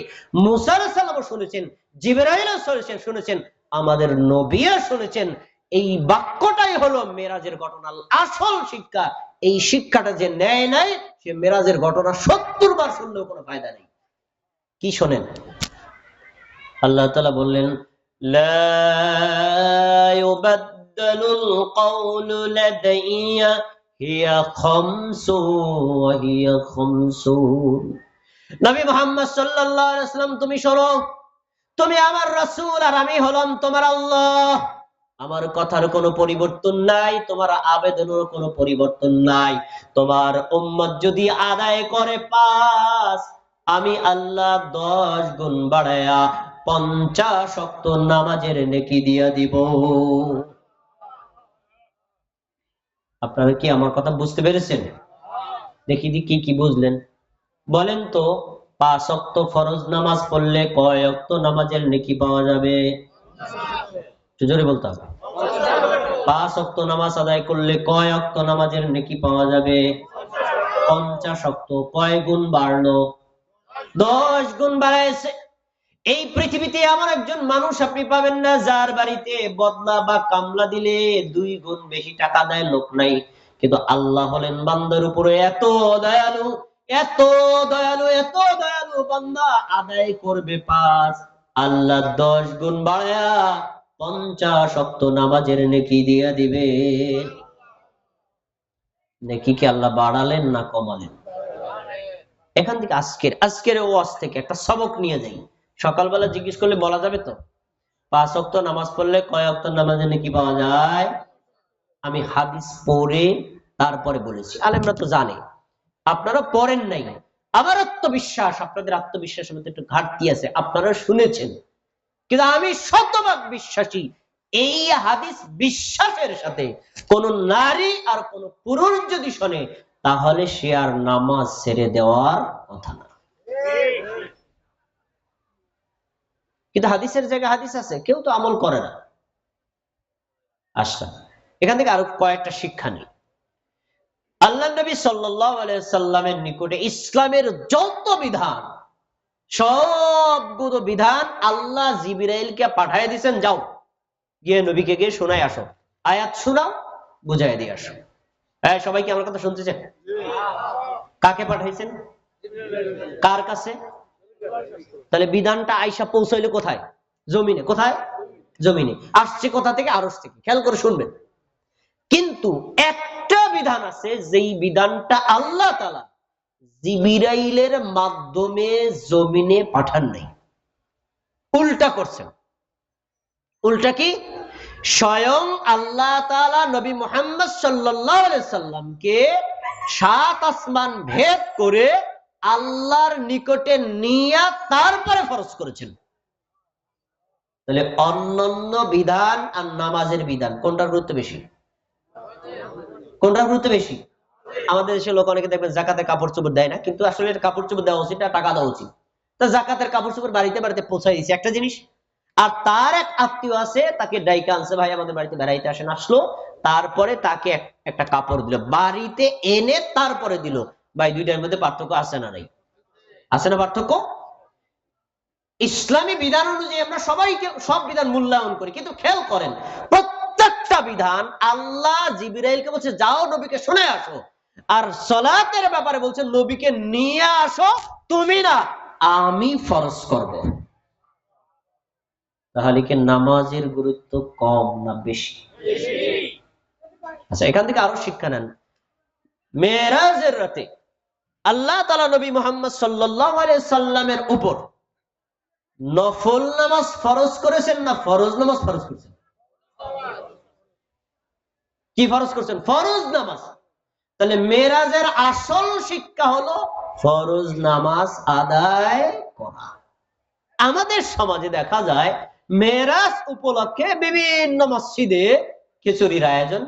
মুসা আলাইহিস সালামও শুনেছেন, জিবরাইলও শুনেছেন, আমাদের নবীও শুনেছেন। এই বাক্যটাই হলো মেরাজের ঘটনার আসল শিক্ষা। এই শিক্ষাটা যে নেয় নাই, সে মেরাজের ঘটনা 70 বার শুনলেও কোনো ফায়দা নেই। কি শোনেন, আল্লাহ তাআলা বললেন, লা ইউবাদদালুল কওলু লাদাইয়া হিয়া খামসু ওয়া হিয়া খামসুন। নবী মুহাম্মদ সাল্লাল্লাহু আলাইহি ওয়াসাল্লাম, তুমি শোনো, তুমি আমার রাসূল আর আমি হলাম তোমার আল্লাহ। আমার কথার কোনো পরিবর্তন নাই, তোমার আবেদনের কোনো পরিবর্তন নাই। তোমার উম্মত যদি আদায় করে 5, আমি আল্লাহ 10 গুণ বাড়ায়া 50 ওয়াক্ত নামাজের নেকি দিয়া দিব। আপনারা কি আমার কথা বুঝতে পেরেছেন? দেখি কি কি বুঝলেন বলেন তো। 5 ওয়াক্ত ফরজ নামাজ পড়লে কয় ওয়াক্ত নামাজের নেকি পাওয়া যাবে? জোরে বলতে হবে। 5 ওয়াক্ত নামাজ আদায় করলে কয় ওয়াক্ত নামাজের নেকি পাওয়া যাবে? 50 ওয়াক্ত। কয় গুণ বাড়লো? 10 গুণ বাড়াইছে। এই পৃথিবীতে এমন একজন মানুষ আপনি পাবেন না যার বাড়িতে বদলা বা কামলা দিলে 2 গুণ বেশি টাকা দেয় লোক নাই। কিন্তু আল্লাহ হলেন বান্দার উপরে এত দয়ালু, এত দয়ালু, এত দয়ালু, বান্দা আদায় করবে 5, আল্লাহ 10 গুণ বাড়ায়া 50 ওয়াক্ত নামাজের নেকি দিয়া দিবে। নেকি কি আল্লাহ বাড়ালেন না কমালেন? এখান থেকে আজকের ওয়াজ থেকে একটা সবক নিয়ে যাই। সকালবেলা জিজ্ঞেস করলে বলা যাবে তো 5 ওয়াক্ত নামাজ পড়লে কয় ওয়াক্ত নামাজে নেকি পাওয়া যায়? আমি হাদিস পড়ে তারপরে বলেছি, আলেমরা তো জানে, আপনারা পড়েন নাই। আমার আত্মবিশ্বাস, আপনাদের আত্মবিশ্বাসের মধ্যে একটু ঘাটতি আছে, আপনারা শুনেছেন, কিন্তু আমি শতভাগ বিশ্বাসী এই হাদিস বিশ্বাসের সাথে কোন নারী আর কোন পুরুষ যদি শোনে, তাহলে সে আর নামাজ ছেড়ে দেওয়ার কথা না। কিন্তু হাদিসের জায়গায় হাদিস আছে, কেউ তো আমল করে না। আচ্ছা, এখান থেকে আরো কয়েকটা শিক্ষা নেই। আল্লাহ নবী সাল্লাল্লাহু আলাইহি সাল্লামের নিকটে ইসলামের যত বিধান, সবগুলো বিধান আল্লাহ জিবরাইলকে পাঠিয়ে দিয়েছেন, যাও গিয়ে নবীকে গিয়ে শোনায় আসো, আয়াত শোনাও, বুঝাই দিয়ে আসো। হ্যাঁ, সবাই কি আমার কথা শুনতেছে? কাকে পাঠাইছেন? কার কাছে? তাহলে বিধানটা আয়সা পৌঁছাইলে কোথায়? জমিনে। কোথায়? জমিনে। আসছে কোথা থেকে? আরশ থেকে। খেয়াল করে শুনবেন। কিন্তু একটা বিধান আছে, যেই বিধানটা আল্লাহ তাআলা জিবরাইলের মাধ্যমে জমিনে পাঠান নাই, উল্টা করছেন। উল্টা কি? স্বয়ং আল্লাহ তাআলা নবী মুহাম্মদ সাল্লাল্লাহু আলাইহি সাল্লামকে 7 আসমান ভেদ করে আল্লাহর নিকটে নিয়ে তারপরে ফরজ করেছেন। তাহলে অন্যান্য বিধান আর নামাজের বিধান কোনটার গুরুত্ব বেশি? কোনটার গুরুত্ব বেশি? আমাদের দেশের লোক অনেকে দেখবেন জাকাতে কাপড় চোপড় দেয় না, কিন্তু আসলে কাপড় চোপড় দেওয়া উচিত না, টাকা দেওয়া উচিত। তা জাকাতের কাপড় চোপড় বাড়িতে বাড়িতে পৌঁছাই দিয়েছে একটা জিনিস, আর তার এক আত্মীয় আছে, তাকে ডাইকা আনছে, ভাই আমাদের বাড়িতে বেড়াইতে আসেন, আসলো, তারপরে তাকে একটা কাপড় দিল, বাড়িতে এনে তারপরে দিল। ভাই, দুইটার মধ্যে পার্থক্য আছে না নাই? আছে না পার্থক্য? ইসলামী বিধান অনুযায়ী আমরা সবাইকে সব বিধান মূল্যায়ন করি, কিন্তু খেয়াল করেন প্রত্যেকটা বিধান আল্লাহ জিবরাইলকে বলছে যাও নবীকে শুনে আসো, আর সালাতের ব্যাপারে বলছে নবীকে নিয়ে আসো, তুমি না, আমি ফরজ করব। তাহলে কি নামাজের গুরুত্ব কম না বেশি? আচ্ছা, এখান থেকে আরো শিক্ষা নেন। মেরাজের রাতে আল্লাহ তাআলা নবী মুহাম্মদ সাল্লাল্লাহু আলাইহি সাল্লামের উপর নফল নামাজ ফরজ করেছেন না ফরজ নামাজ ফরজ করেছেন? কি ফরজ করেছেন? ফরজ নামাজ। তাহলে মেরাজের আসল শিক্ষা হলো ফরজ নামাজ আদায় করা। আমাদের সমাজে দেখা যায় মেরাজ উপলক্ষে বিভিন্ন মসজিদে খিচুড়ির আয়োজন,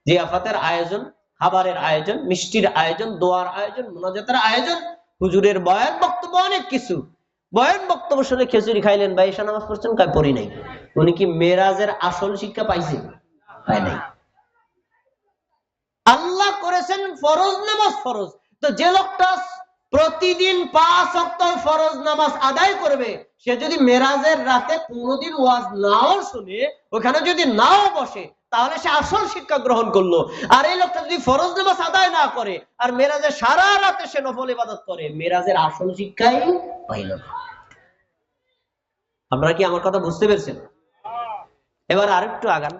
জিয়াফাতের আয়োজন, খাবারের আয়োজন, মিষ্টির আয়োজন, দোয়ার আয়োজন, মুনাজাতের আয়োজন, হুজুরের বয়ান বক্তব্য, অনেক কিছু। বয়ান বক্তব্য শুনে খিচুড়ি খাইলেন, বা এসা নামাজ পড়ছেন, কাই পড়ি নাই। উনি কি মেরাজের আসল শিক্ষা পাইছে? পায় নাই। আল্লাহ করেছেন ফরজ নামাজ ফরজ। তো যে লোকটা প্রতিদিন 5 ওয়াক্ত ফরজ নামাজ আদায় করবে, সে যদি মেরাজের রাতে কোনোদিন ওয়াজ নাও শুনে, ওখানে যদি নাও বসে, তাহলে সে আসল শিক্ষা গ্রহণ করলো। আর এই লোকটা যদি ফরজ নামাজ আদায় না করে আর মেরাজের সারা রাতে সে নফল ইবাদত করে, মেরাজের আসল শিক্ষাই পাইল না। আপনারা কি আমার কথা বুঝতে পেরেছেন? এবার আরেকটু আগান।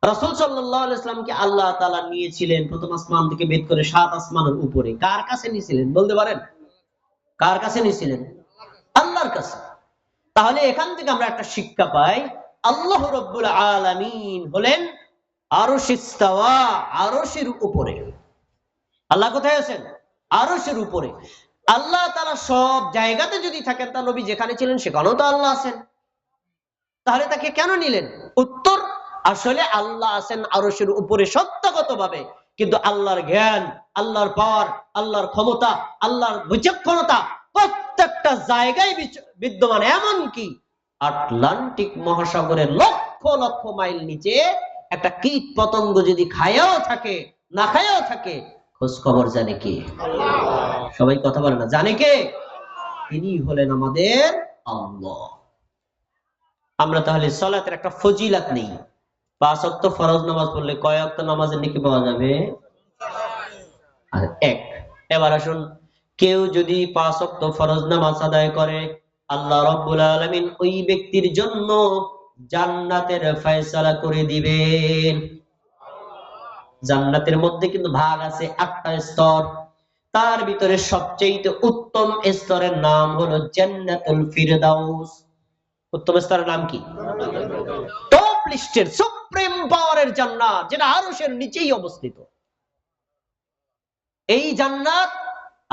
রাসূল সাল্লাল্লাহু আলাইহি ওয়াসাল্লামকে আল্লাহ তাআলা নিয়েছিলেন প্রথম আসমান থেকে বের করে 7 আসমানের উপরে। কার কাছে নিয়েছিলেন বলতে পারেন? কার কাছে নিয়েছিলেন? আল্লাহর কাছে। তাহলে এখান থেকে আমরা একটা শিক্ষা পাই, আল্লাহ রাব্বুল আলামিন হলেন আরশ ইস্তাওয়া, আরশের উপরে। আল্লাহ কোথায় আছেন? আরশের উপরে। আল্লাহ তাআলা সব জায়গাতে যদি থাকেন, তার নবী যেখানে ছিলেন সেখানেও তো আল্লাহ আছেন, তাহলে তাকে কেন নিলেন? উত্তর, আসলে আল্লাহ আছেন আরশের উপরে সত্যগতভাবে, কিন্তু আল্লাহর জ্ঞান, আল্লাহর পাওয়ার, আল্লাহর ক্ষমতা, আল্লাহর বিচক্ষণতা প্রত্যেকটা জায়গায় বিদ্যমান। এমনকি আটলান্টিক মহাসাগরের লক্ষ লক্ষ মাইল নিচে একটা কীট পতঙ্গ যদি খায়াও থাকে, না খায়াও থাকে, খোঁজ খবর জানে কে? সবাই কথা বলে না, জানে কে? তিনি হলেন আমাদের আল্লাহ। আমরা তাহলে সালাতের একটা ফজিলাত নেই। 5 ওয়াক্ত ফরজ নামাজ পড়লে কয় ওয়াক্ত নামাজের নেকি পাওয়া যাবে? 1। এবার আসুন, কেউ যদি 5 ওয়াক্ত ফরজ নামাজ আদায় করে, আল্লাহ রাব্বুল আলামিন ওই ব্যক্তির জন্য জান্নাতের ফয়সালা করে দিবেন। জান্নাতের মধ্যে কিন্তু ভাগ আছে 8টা স্তর। তার ভিতরে সবচেয়ে উত্তম স্তরের নাম হলো জান্নাতুল ফিরদাউস। উত্তম স্তরের নাম কি? টপ লিস্টের সুপ্রিম পাওয়ারের জান্নাত, যেটা আরশের নিচেই অবস্থিত। এই জান্নাত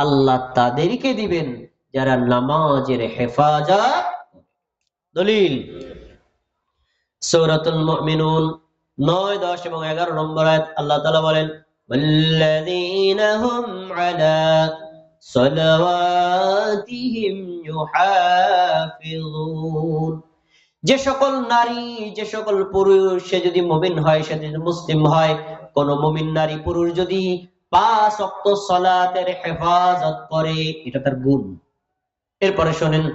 আল্লাহ তাদেরকে দিবেন যারা নামাজের হেফাজত। দলিল সূরাতুল মুমিনুন 9, 10 এবং 11 নম্বর আয়াত। আল্লাহ তাআলা বলেন, ওয়াল্লাযীনা হুম আলা সালাওয়াতিহিম ইউহাফিজুন। যে সকল নারী, যে সকল পুরুষ, সে যদি মুমিন হয়, সে যদি মুসলিম হয়, কোন মুমিন নারী পুরুষ যদি 5 ওয়াক্ত সালাতের হেফাজত করে, এটা তার গুণ। এরপরে শোনেন,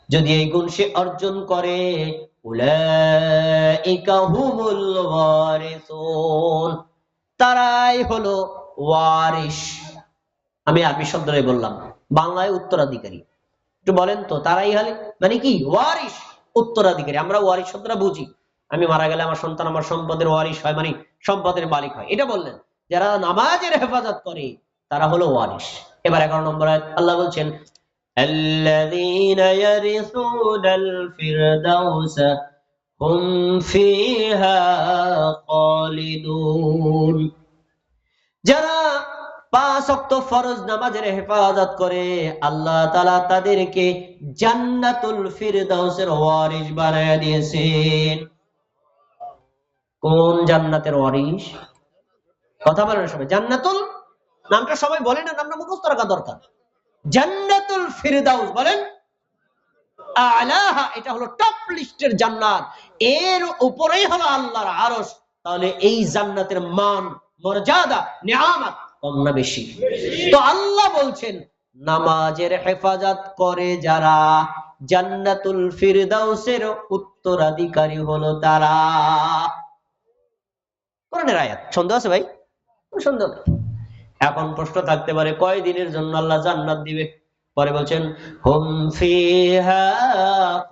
যদি এই গুণ সে অর্জন করে, উলাইকা হুমুল ওয়ারিসুন, তারাই হলো ওয়ারিস। আমি আরবি শব্দটাই বললাম, বাংলায় উত্তরাধিকারী। একটু বলেন তো, তারাই হলে মানে কি? ওয়ারিস, উত্তরাধিকারী। আমরা ওয়ারিস শব্দটা বুঝি, আমি মারা গেলে আমার সন্তান আমার সম্পদের ওয়ারিস হয়, মানে সম্পদের মালিক হয়, এটা বললেন। যারা নামাজের হেফাজত করে তারা হলো ওয়ারিস। এবার 11 নম্বর আয়াত আল্লাহ বলছেন, আল্লাযীনা ইয়ারিসুনাল ফিরদাউস হুম ফিহা খালিদুন। যারা 5 ওয়াক্ত ফরজ নামাজের হেফাজত করে, আল্লাহ তাআলা তাদেরকে জান্নাতুল ফিরদাউসের ওয়ারিস বানায়া দিয়েছেন। কোন জান্নাতের ওয়ারিস? কথা বলেন সবাই। জান্নাতুল নামটা সবাই বলেন না, নামটা মুখস্থ রাখা দরকার। জান্নাতুল ফিরদাউস বলেন, আলাহা, এটা হলো টপ লিস্টের জান্নাত, এর উপরেই হলো আল্লাহর আরশ। তাহলে এই জান্নাতের মান, মর্যাদা, নিয়ামত কম না বেশি? তো আল্লাহ বলছেন, নামাজের হেফাজত করে যারা, জান্নাতুল ফিরদাউসের উত্তরাধিকারী হলো তারা। কোরআনের আয়াত। সন্দেহ আছে ভাই? সন্দেহ নেই। এখন প্রশ্ন থাকতে পারে, কয় দিনের জন্য আল্লাহ জান্নাত দিবে? পরে বলছেন, হুম ফিহা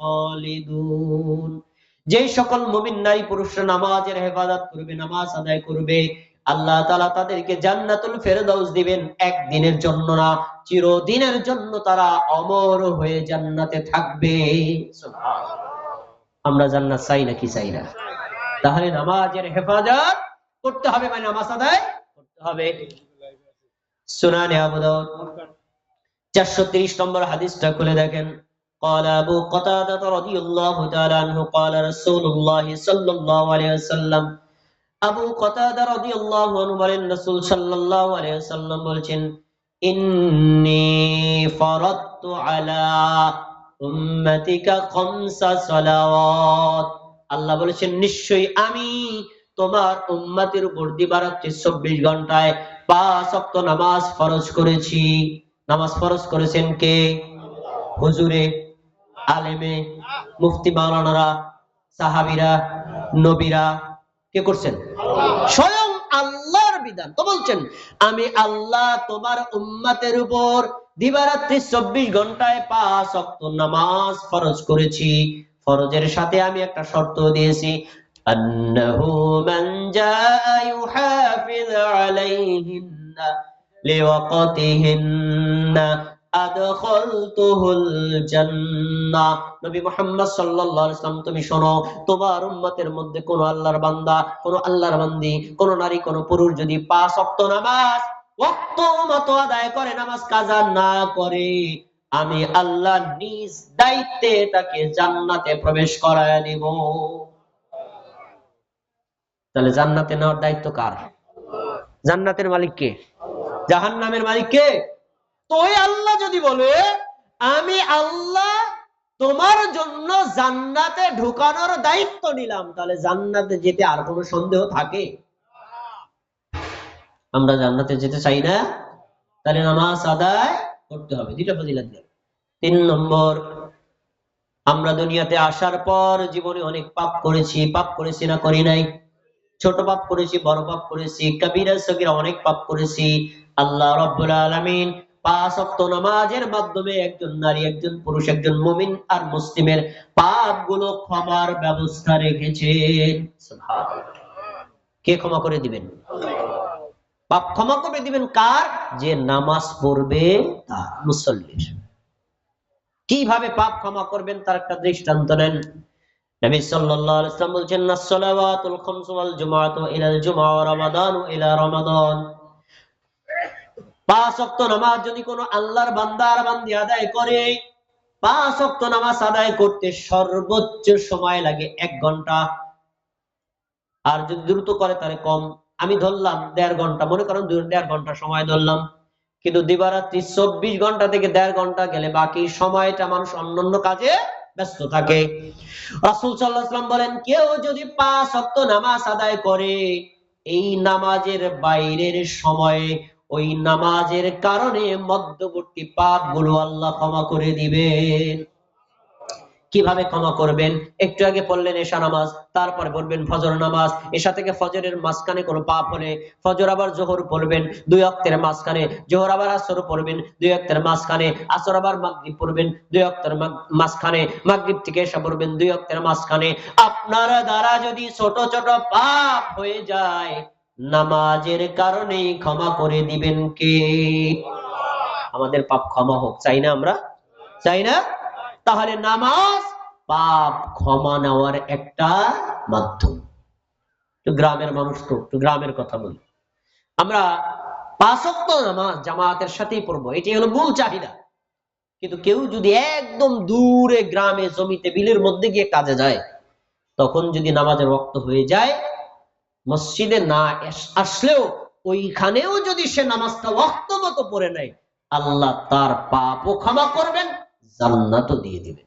খালিদুন। যে সকল মুমিন নারী পুরুষরা নামাজের হেফাজত করবে, নামাজ আদায় করবে, আল্লাহ তাআলা তাদেরকে জান্নাতুল ফেরদাউস দিবেন। একদিনের জন্য না, চিরদিনের জন্য তারা অমর হয়ে জান্নাতে থাকবে। সুবহানাল্লাহ। আমরা জান্নাত চাই নাকি চাই না? তাহলে নামাজের হেফাজত করতে হবে, মানে নামাজ আদায় করতে হবে। সুনানে আবু দাউদ 430 নম্বর হাদিসটা খুলে দেখেন। قال أبو قتادة رضي الله تعالى عنه قال رسول الله صلى الله عليه وسلم আবু কতাদা রাদিয়াল্লাহু আনহু বলেন রাসূল সাল্লাল্লাহু আলাইহি ওয়াসাল্লাম বলেছেন ইন্নী ফারাদতু আলা উম্মাতিকা খামসা সালাওয়াত। আল্লাহ বলেছেন নিশ্চয়ই আমি তোমার উম্মতের উপর দিবারাত্রি 24 ঘন্টায় 5 ওয়াক্ত নামাজ ফরজ করেছি। নামাজ ফরজ করেছেন কে? হুজুরে, আলেমে, মুফতি মাওলানারা, সাহাবীরা, নবীরা। কে করছেন? স্বয়ং আল্লাহর বিধান। তো বলছেন আমি আল্লাহ তোমার উম্মতের উপর দিবারাত্রি 24 ঘন্টায় 5 ওয়াক্ত নামাজ ফরজ করেছি। ফরজের সাথে আমি একটা শর্ত দিয়েছি, আন্নাহু মান জাআ ইউহাফিজ আলাইহিন্না লিওয়াকাতিহিন্না আদখালতুহুল জান্নাহ। নবী মুহাম্মদ সাল্লাল্লাহু আলাইহি ওয়াসাল্লাম তুমি শোনো, তোমার উম্মতের মধ্যে কোন আল্লাহর বান্দা, কোন আল্লাহর বান্দি, কোন নারী, কোন পুরুষ যদি 5 ওয়াক্ত নামাজ ওয়াক্ত মতো আদায় করে, নামাজ কাজা না করে, আমি আল্লাহ নিজ দায়িত্বে তাকে জান্নাতে প্রবেশ করায় দিব। তাহলে জান্নাতে নেওয়ার দায়িত্ব কার? জান্নাতের মালিক কে? জাহান্নামের মালিক কে? তো ওই আল্লাহ যদি বলে আমি আল্লাহ তোমার জন্য জান্নাতে ঢুকানোর দায়িত্ব নিলাম, তাহলে জান্নাতে যেতে আর কোনো সন্দেহ থাকে? আমরা জান্নাতে যেতে চাই না, তাহলে নামাজ আদায় করতে হবে। দুইটা ফজিলত গেল। 3 নম্বর, আমরা দুনিয়াতে আসার পর জীবনে অনেক পাপ করেছি। পাপ করেছি না করি নাই? ছোট পাপ করেছি, বড় পাপ করেছি, কবিরা সগীরা অনেক পাপ করেছি। আল্লাহ রাব্বুল আলামিন 5 ওয়াক্ত নামাজের মাধ্যমে একজন নারী, একজন পুরুষ, একজন মুমিন আর মুসলিমের পাপগুলো ক্ষমার ব্যবস্থা রেখেছেন। সুবহানাল্লাহ। কে ক্ষমা করে দিবেন? পাপ ক্ষমা করে দিবেন কার? যে নামাজ পড়বে তার, মুসল্লির। কিভাবে পাপ ক্ষমা করবেন তার একটা দৃষ্টান্ত নেন। নবী সাল্লাল্লাহু আলাইহি ওয়াসাল্লাম বলেছেন নাস-সালাওয়াতুল খামসু ওয়াল জুমআতু ইলাল জুমআ ওয়া রামাদানু ইলা রামাদান। 5 ওয়াক্ত নামাজ যদি কোনো আল্লাহর বান্দা আর বান্দি আদায় করে, 5 ওয়াক্ত নামাজ আদায় করতে সর্বোচ্চ সময় লাগে 1 ঘন্টা। আর যদি দ্রুত করে তাহলে কম। আমি ধরলাম 1.5 ঘন্টা, মনে করেন 1.5 ঘন্টা সময় ধরলাম, কিন্তু দিবারাত্রি 24 ঘন্টা থেকে 1.5 ঘন্টা গেলে বাকি সময়টা মানুষ অন্যান্য কাজে ব্যস্ত থাকে। রাসূল সাল্লাল্লাহু আলাইহি ওয়াসাল্লাম বলেন কেউ যদি 5 ওয়াক্ত নামাজ আদায় করে, এই নামাজের বাইরের সময়ে ওই নামাজের কারণে মধ্যবর্তী পাপগুলো আল্লাহ ক্ষমা করে দিবেন। কিভাবে ক্ষমা করবেন? একটু আগে পড়লেন এশা নামাজ, তারপরে পড়বেন ফজর নামাজ। এশা থেকে ফজরের মাঝখানে কোনো পাপ হলে ফজর আবার জোহর পড়বেন 2 ওয়াক্তের মাঝখানে, জোহর আবার আসর পড়বেন 2 ওয়াক্তের মাঝখানে, আসর আবার মাগরিব পড়বেন 2 ওয়াক্তের মাঝখানে, মাগরিব থেকে এশা পড়বেন 2 ওয়াক্তের মাঝখানে। আপনার দ্বারা যদি ছোট ছোট পাপ হয়ে যায়, নামাজের কারণেই ক্ষমা করে দিবেন কে? আমাদের পাপ ক্ষমা হোক, চাই না? আমরা চাই না? তাহলে নামাজ পাপ ক্ষমা নেওয়ার একটা মাধ্যম। তো গ্রামের মানুষ, তো একটু গ্রামের কথা বলি। আমরা 5 ওয়াক্ত নামাজ জামাতের সাথেই পড়বো, এটি হলো মূল চাহিদা। কিন্তু কেউ যদি একদম দূরে গ্রামে জমিতে বিলের মধ্যে গিয়ে কাজে যায়, তখন যদি নামাজের ওয়াক্ত হয়ে যায়, মসজিদে না আসলেও ওইখানেও যদি সে নামাজটা ওয়াক্ত মতো পড়ে নেয়, আল্লাহ তার পাপও ক্ষমা করবেন, জান্নাতও দিয়ে দিবেন।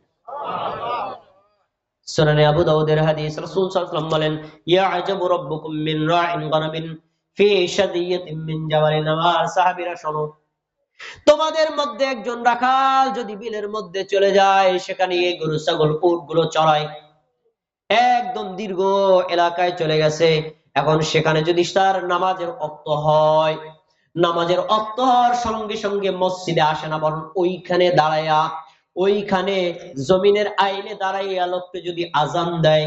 সুনানে আবু দাউদের হাদিস, রাসূল সাল্লাল্লাহু আলাইহি ওয়াসাল্লাম বলেন ইয়া'জাবু রাব্বুকুম মিন রা'ইন গানামিন ফি শাদিয়াতিন মিন জাবালিন নামার। সাহাবীরা শোনো, তোমাদের মধ্যে একজন রাখাল যদি বিলের মধ্যে চলে যায়, সেখানে এই গরু ছাগল উট গুলো চড়ায়, একদম দীর্ঘ এলাকায় চলে গেছে, এখন সেখানে যদি তার নামাজের ওয়াক্ত হয়, নামাজের ওয়াক্ত হওয়ার সঙ্গে সঙ্গে মসজিদে আসে না, বরং ওইখানে দাঁড়ায়া, ওইখানে জমিনের আইলে দাঁড়াইয়া লোককে যদি আজান দেয়,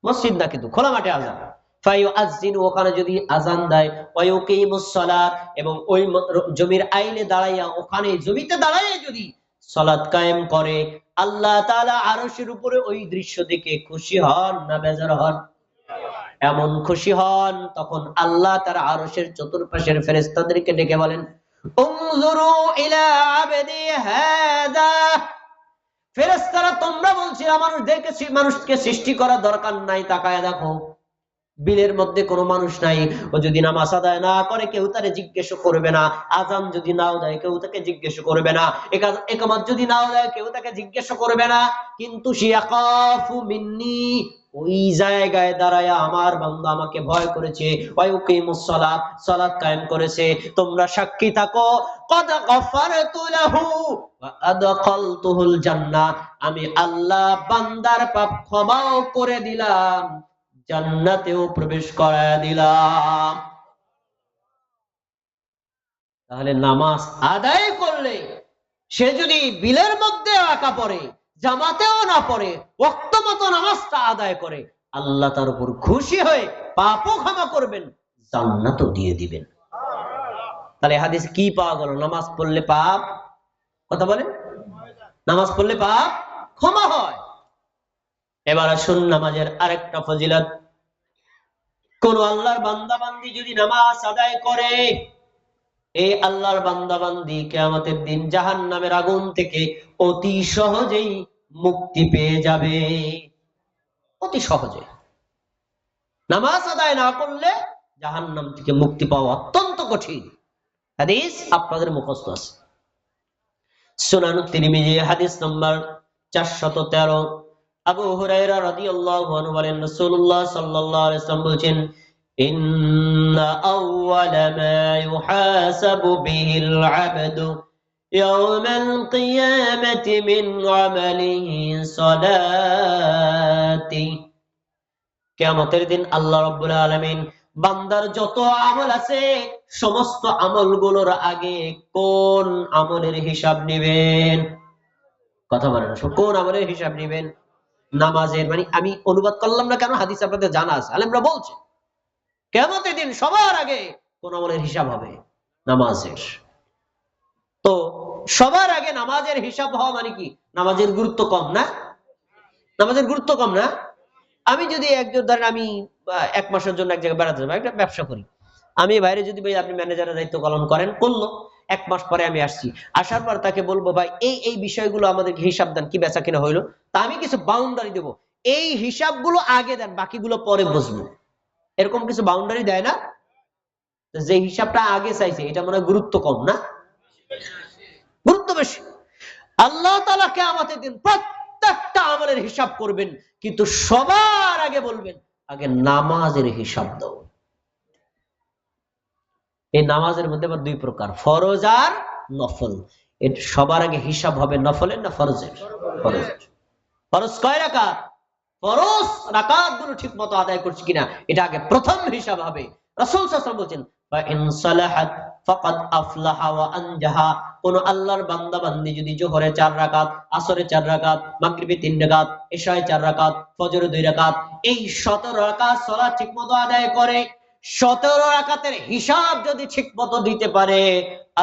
মসজিদ না কিন্তু খোলা মাঠে আজান, ফায়ুআযযিনু, ওখানে যদি আজান দেয়, ওয়ায়ুকিমুস সালাত, এবং ওই জমির আইলে দাঁড়াইয়া, ওখানে জমিতে দাঁড়াইয়া যদি সালাত কায়েম করে, আল্লাহ তাআলা আরশের উপরে ওই দৃশ্য দেখে খুশি হন না বেজার হন? এমন খুশি হন, তখন আল্লাহ তার আরশের চতুর্পাশের ফেরেশতাদেরকে ডেকে বলেন, উনজুরু ইলা আবদি হাদা, ফেরেশতারা তোমরা বলছিলা মানুষকে সৃষ্টি করার দরকার নাই, তাকায় দেখো বিলের মধ্যে কোনো মানুষ নাই। ও যদি নামাজ আদায় না করে কেউ তারে জিজ্ঞেস করবে না, আজান যদি নাও দেয় কেউ তাকে জিজ্ঞেস করবে না, একামত যদি নাও দেয় কেউ তাকে জিজ্ঞেস করবে না। কিন্তু শিয়াকাফু মিন্নি, ওই জায়গায় দাঁড়ায় আমার বান্দা আমাকে ভয় করেছে, ওয়ায়ুকিমুস সালাত, সালাত কায়েম করেছে। তোমরা সাক্ষী থাকো, কদ গফারতু লাহু ওয়া আদখালতুহুল জান্নাহ, আমি আল্লাহ বান্দার পাপ ক্ষমাও করে দিলাম, জান্নাতেও প্রবেশ করায় দিলাম। তাহলে নামাজ আদায় করলে সে যদি বিলের মধ্যে একা পড়ে, জামাতেও না পড়ে, ওয়াক্ত মতো নামাজটা আদায় করে, আল্লাহ তার উপর খুশি হয়ে পাপও ক্ষমা করবেন, জান্নাতও দিয়ে দিবেন। তাহলে হাদিস কি পাওয়া গেল? নামাজ পড়লে পাপ, কথা বলেন, নামাজ পড়লে পাপ ক্ষমা হয়। এবার আসুন নামাজের আরেকটা ফজিলত। কোন আল্লাহর বান্দা বান্দি যদি নামাজ আদায় করে, এই আল্লাহর বান্দা বান্দি কিয়ামতের দিন জাহান্নামের আগুন থেকে অতি সহজেই মুক্তি পেয়ে যাবে, অতি সহজে। নামাজ আদায় না করলে জাহান্নাম থেকে মুক্তি পাওয়া অত্যন্ত কঠিন। হাদিস আপনাদের মুখস্থ আছে, সুনানুত তিরমিজি হাদিস নম্বর 413। আবু হুরায়রা রাদিয়াল্লাহু আনহু বলেন, রাসূলুল্লাহ সাল্লাল্লাহু আলাইহি ওয়াসাল্লাম বলেছেন, ইন্না আউওয়ালা মা ইউহাসাবু বিহিল আবদু ইয়াওমাল কিয়ামাতি মিন আমালিহি সালাতি, কিয়ামতের দিন আল্লাহ রাব্বুল আলামিন বান্দার যত আমল আছে সমস্ত আমলগুলোর আগে কোন আমলের হিসাব নেবেন? কথা বলেন, কোন আমলের হিসাব নেবেন? নামাজের। মানে আমি অনুবাদ করলাম না কেন, হাদিস আপনাদের জানা আছে, আলেমরা বলছে কিয়ামতের দিন সবার আগে কোন আমলের হিসাব হবে? নামাজের। তো সবার আগে নামাজের হিসাব হওয়া মানে কি? নামাজের গুরুত্ব কম না? নামাজের গুরুত্ব কম না? আমি যদি একজন ধরেন আমি 1 মাসের জন্য এক জায়গায় বেড়াতে যাবো, একটা ব্যবসা করি, আমি বাইরে যদি ভাই আপনি ম্যানেজারের দায়িত্ব পালন করেন, করলো, 1 মাস পরে আমি আসছি, আসার পর তাকে বলবো ভাই এই এই বিষয়গুলো আমাদেরকে হিসাব দেন, কি বেচা কিনা হইলো, তা আমি কিছু বাউন্ডারি দেবো, এই হিসাবগুলো আগে দেন, বাকিগুলো পরে বুঝবো, এরকম কিছু বাউন্ডারি দেয় না? যে হিসাবটা আগে চাইছে এটা মনে হয় গুরুত্ব কম না? গুরুত্ব বেশি। আল্লাহ তাআলা কিয়ামতের দিন প্রত্যেকটা আমলের হিসাব করবেন, কিন্তু সবার আগে বলবেন আগে নামাজের হিসাব দাও। এই নামাজের মধ্যে আবার 2 প্রকার, ফরজ আর নফল। এর সবার আগে হিসাব হবে নফলের না ফরজের? ফরজের। ফরজ কয় রাকাত? ফরজ রাকাতগুলো ঠিকমতো আদায় করছি কিনা এটা আগে প্রথম হিসাব হবে। রাসূল সাল্লাল্লাহু আলাইহি ওয়াসাল্লাম বলেন, ফা ইন সালাহাত ফাকাদ আফলাহা ওয়া আনজাহা, কোন আল্লাহর বান্দা বান্দি যদি যোহরে 4 রাকাত, আসরে 4 রাকাত, মাগরিবে 3 রাকাত, ইশায়ে 4 রাকাত, ফজরে 2 রাকাত, এই 17 রাকাত সালাত ঠিকমতো আদায় করে, 17 রাকাতের হিসাব যদি ঠিকমতো দিতে পারে,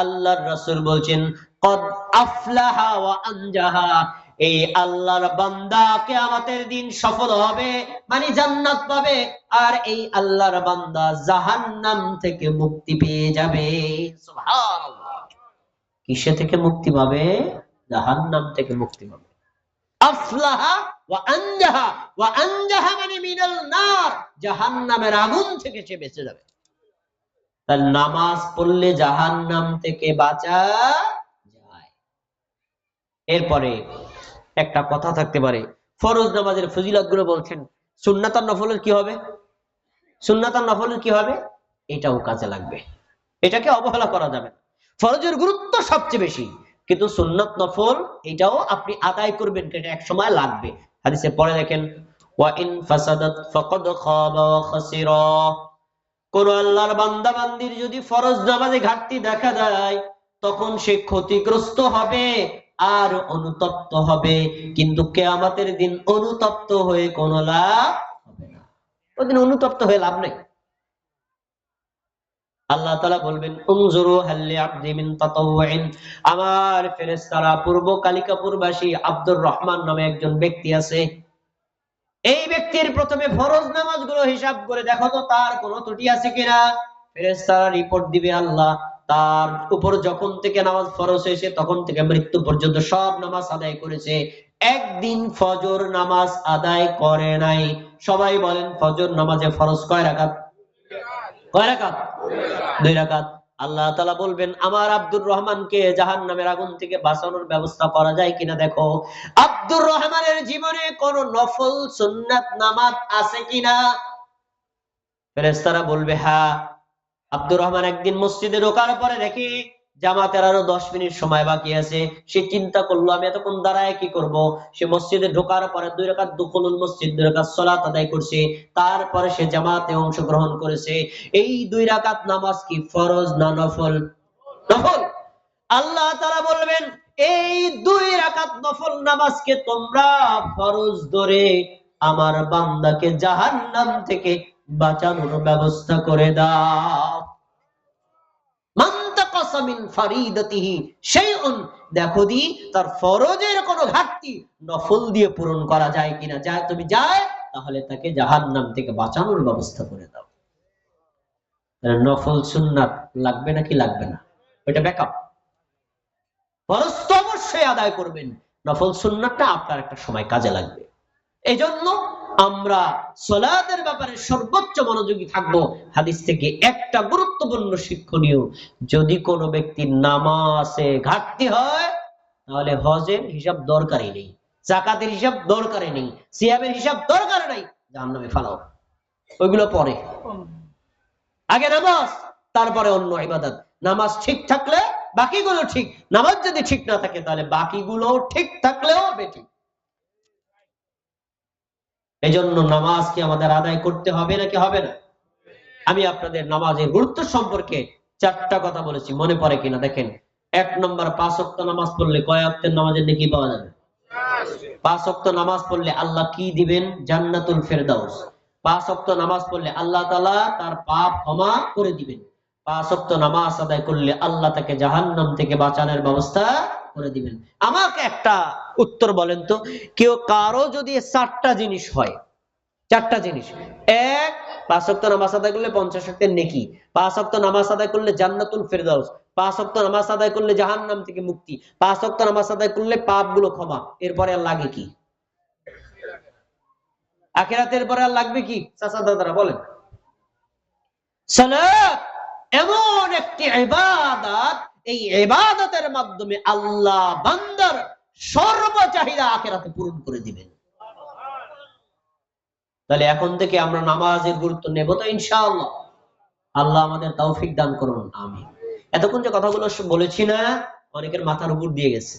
আল্লাহর রাসূল বলেন কদ আফলাহা ওয়া আনজাহা, এই আল্লাহর বান্দা কিয়ামতের দিন সফল হবে, মানে জান্নাত পাবে, আর এই আল্লাহর বান্দা জাহান্নাম থেকে মুক্তি পেয়ে যাবে। সুবহানাল্লাহ। কিসে থেকে মুক্তি পাবে? জাহান্নাম থেকে মুক্তি পাবে। আফলাহা ওয়া আনজাহা, ওয়া আনজাহা মানে মিনাল নার, জাহান্নামের আগুন থেকে সে বেঁচে যাবে। তার নামাজ পড়লে জাহান্নাম থেকে বাঁচা যায়। এরপরে একটা কথা থাকতে পারে, ফরজ নামাজের ফজিলত গুলো বলছেন, সুন্নাত আর নফলের কি হবে? সুন্নাত আর নফলের কি হবে? এটাও কাজে লাগবে, এটাকে অবহেলা করা যাবে না। ফরজের গুরুত্ব সবচেয়ে বেশি, কিন্তু সুন্নাত নফল এটাও আপনি আদায় করবেন, এটা এক সময় লাগবে। হাদিসে পরে দেখেন, ওয়া ইন ফাসাদাত ফাকাদ খাবা ওয়া খাসিরা, কোন আল্লাহর বান্দা বান্দির যদি ফরজ নামাজে ঘাটতি দেখা যায় তখন সে ক্ষতিগ্রস্ত হবে আর অনুতপ্ত হবে, কিন্তু কিয়ামতের দিন অনুতপ্ত হয়ে কোনো লাভ হবে না। ওই দিন অনুতপ্ত হয়ে লাভ নেই। আল্লাহ তাআলা বলবেন, উনজুরু হাল লিআবদি মিন তাতাওউইন, আমার ফেরেশতারা পূর্ব কালিকাপুরবাসী আব্দুর রহমান নামে একজন ব্যক্তি আছে, এই ব্যক্তির প্রথমে ফরজ নামাজগুলো হিসাব করে দেখো তো তার কোনো ত্রুটি আছে কিনা। ফেরেশতারা রিপোর্ট দিবে, আল্লাহ তার উপর যখন থেকে নামাজ ফরজ হয়েছে তখন থেকে মৃত্যু পর্যন্ত সব নামাজ আদায় করেছে, একদিন ফজর নামাজ আদায় করে নাই। সবাই বলেন ফজর নামাজে ফরজ কয় রাকাত? কয় রাকাত? 2 রাকাত। আল্লাহ তাআলা বলবেন আমার আব্দুর রহমানকে জাহান্নামের আগুন থেকে বাঁচানোর ব্যবস্থা করা যায় কিনা দেখো। আব্দুর রহমানের জীবনে কোন নফল সুন্নাত নামাজ আছে কিনা। ফেরেশতারা বলবে হ্যাঁ। আব্দুর রহমান একদিন মসজিদে ঢোকার পরে দেখি জামাতের আরো 10 মিনিট সময় বাকি আছে। সে চিন্তা করলো আমি এতক্ষণ দাঁড়ায় কি করব। সে মসজিদে ঢোকার পরে 2 রাকাত দুখুলুল মসজিদ 2 রাকাত সালাত আদায় করছে। তারপরে সে জামাতে অংশগ্রহণ করেছে। এই 2 রাকাত নামাজ কি ফরজ না নফল? নফল। আল্লাহ তাআলা বলবেন এই 2 রাকাত নফল নামাজকে তোমরা ফরজ ধরে আমার বান্দাকে জাহান্নাম থেকে বাঁচানোর ব্যবস্থা করে দাও। দেখো দি তার ফরজের কোনো ঘাটতি নফল দিয়ে পূরণ করা যায় কিনা। যা তুমি যায় তাহলে তাকে জাহান্নাম থেকে বাঁচানোর ব্যবস্থা করে দাও। নফল সুন্নাত লাগবে নাকি লাগবে না? ওইটা ব্যাকআপ। ফরজ তো অবশ্যই আদায় করবেন, নফল সুন্নাতটা আপনার একটা সময় কাজে লাগবে। এই জন্য আমরা সালাতের ব্যাপারে সর্বোচ্চ মনোযোগী থাকবো। হাদিস থেকে একটা গুরুত্বপূর্ণ শিক্ষণীয়, যদি কোনো ব্যক্তির নামাজে ঘাটতি হয় তাহলে হজের হিসাব দরকারই নেই, যাকাতের হিসাব দরকারই নেই, সিয়ামের হিসাব দরকার নাই, জাহান্নামে ফালাও। ওইগুলো পরে, আগে নামাজ তারপরে অন্য ইবাদত। নামাজ ঠিক থাকলে বাকিগুলো ঠিক, নামাজ যদি ঠিক না থাকে তাহলে বাকিগুলো ঠিক থাকলেও বেঠিক। এজন্য নামাজ কি আমাদের আদায় করতে হবে নাকি হবে না? আমি আপনাদের নামাজের গুরুত্ব সম্পর্কে 4টা কথা বলেছি, মনে পড়ে কিনা দেখেন। 1 নম্বর 5 ওয়াক্ত নামাজ পড়লে কয় ওয়াক্তের নামাজের নেকি পাওয়া যাবে? 5 ওয়াক্ত নামাজ পড়লে আল্লাহ কি দিবেন? জান্নাতুল ফেরদাউস। 5 ওয়াক্ত নামাজ পড়লে আল্লাহ তাআলা তার পাপ ক্ষমা করে দিবেন। 5 ওয়াক্ত নামাজ আদায় করলে আল্লাহ তাকে জাহান্নাম থেকে বাঁচানোর ব্যবস্থা করে দিবেন। আমাকে একটা উত্তর বলেন তো, কেউ কারো যদি 4টা জিনিস হয়, 4টা জিনিস, 1 5 ওয়াক্ত নামাজ আদায় করলে 50 ওয়াক্তের নেকি, 5 ওয়াক্ত নামাজ আদায় করলে জান্নাতুল ফেরদাউস, 5 ওয়াক্ত নামাজ আদায় করলে জাহান্নাম থেকে মুক্তি, 5 ওয়াক্ত নামাজ আদায় করলে পাপগুলো ক্ষমা, এরপরে আর লাগে কি? আখিরাতের পরে আর লাগবে কি? চাচা দাদারা বলেন। সালাত এমন একটি ইবাদত, এই ইবাদতের মাধ্যমে আল্লাহ বান্দার সর্ব চাহিদা আখিরাতে পূরণ করে দিবেন। তাহলে এখন থেকে আমরা নামাজের গুরুত্ব নেব তো ইনশাআল্লাহ। আল্লাহ আমাদের তৌফিক দান করুন, আমিন। এতক্ষণ যে কথাগুলো বলেছি না, অনেকের মাথার উপর দিয়ে গেছে,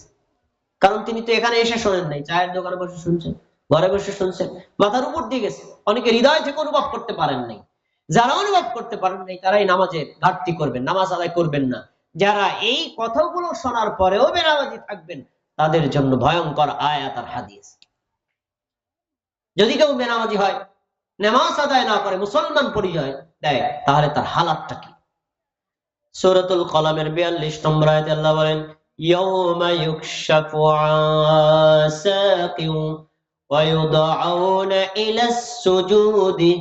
কারণ তিনি তো এখানে এসে শোনেন নাই, চায়ের দোকানে বসে শুনছেন, ঘরে বসে শুনছেন, মাথার উপর দিয়ে গেছে। অনেকে হৃদয় থেকে অনুভব করতে পারেন নাই। যারা অনুভব করতে পারেন নাই তারাই নামাজের ঘাটতি করবেন, নামাজ আদায় করবেন না। যারা এই কথাগুলো শোনার পরেও বেনামাজি থাকবেন তাদের জন্য ভয়ঙ্কর আয়াত আর হাদিস। যদি কেউ বেনামাজি হয়, নামাজ আদায় না করে, মুসলমান পরিচয় দেয়, তাহলে তার হালাতটা কি? সূরাতুল কলামের 42 নম্বর আয়াতে আল্লাহ বলেন ইয়াউমা ইউকশাফু আন সাকিন ওয়া ইউদআউনা ইলাস সুজুদি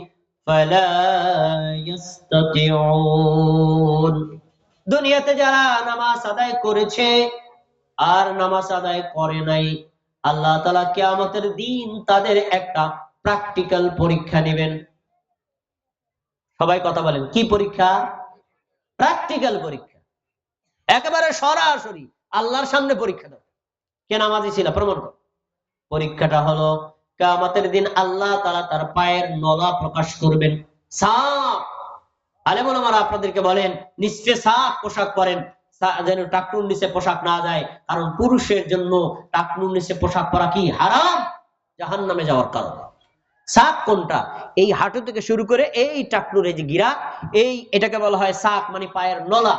ফালা ইস্তাতিউন। দুনিয়াতে যারা নামাজ আদায় করেছে আর নামাজ আদায় করে নাই, আল্লাহ তাআলা কিয়ামতের দিন তাদের একটা প্র্যাকটিক্যাল পরীক্ষা নেবেন। সবাই কথা বলেন, কি পরীক্ষা? প্র্যাকটিক্যাল পরীক্ষা। একেবারে সরাসরি আল্লাহর সামনে পরীক্ষা দাও, কে নামাজি ছিল প্রমাণ কর। পরীক্ষাটা হলো কিয়ামতের দিন আল্লাহ তাআলা তার পায়ের নলা প্রকাশ করবেন। সাফ আলেম ওলামারা আপনাদেরকে বলেন নিসফে সাফ পোশাক পরেন, যেন টাকনুর নিচে পোশাক না যায়, কারণ পুরুষের জন্য টাকনুর নিচে পোশাক পরা কি হারাম, জাহান্নামে যাওয়ার কারণ। সাক কোনটা? এই হাঁটু থেকে শুরু করে এই টাকনুর এই যে গিরা, এটাকে বলা হয় সাক, মানে পায়ের নলা।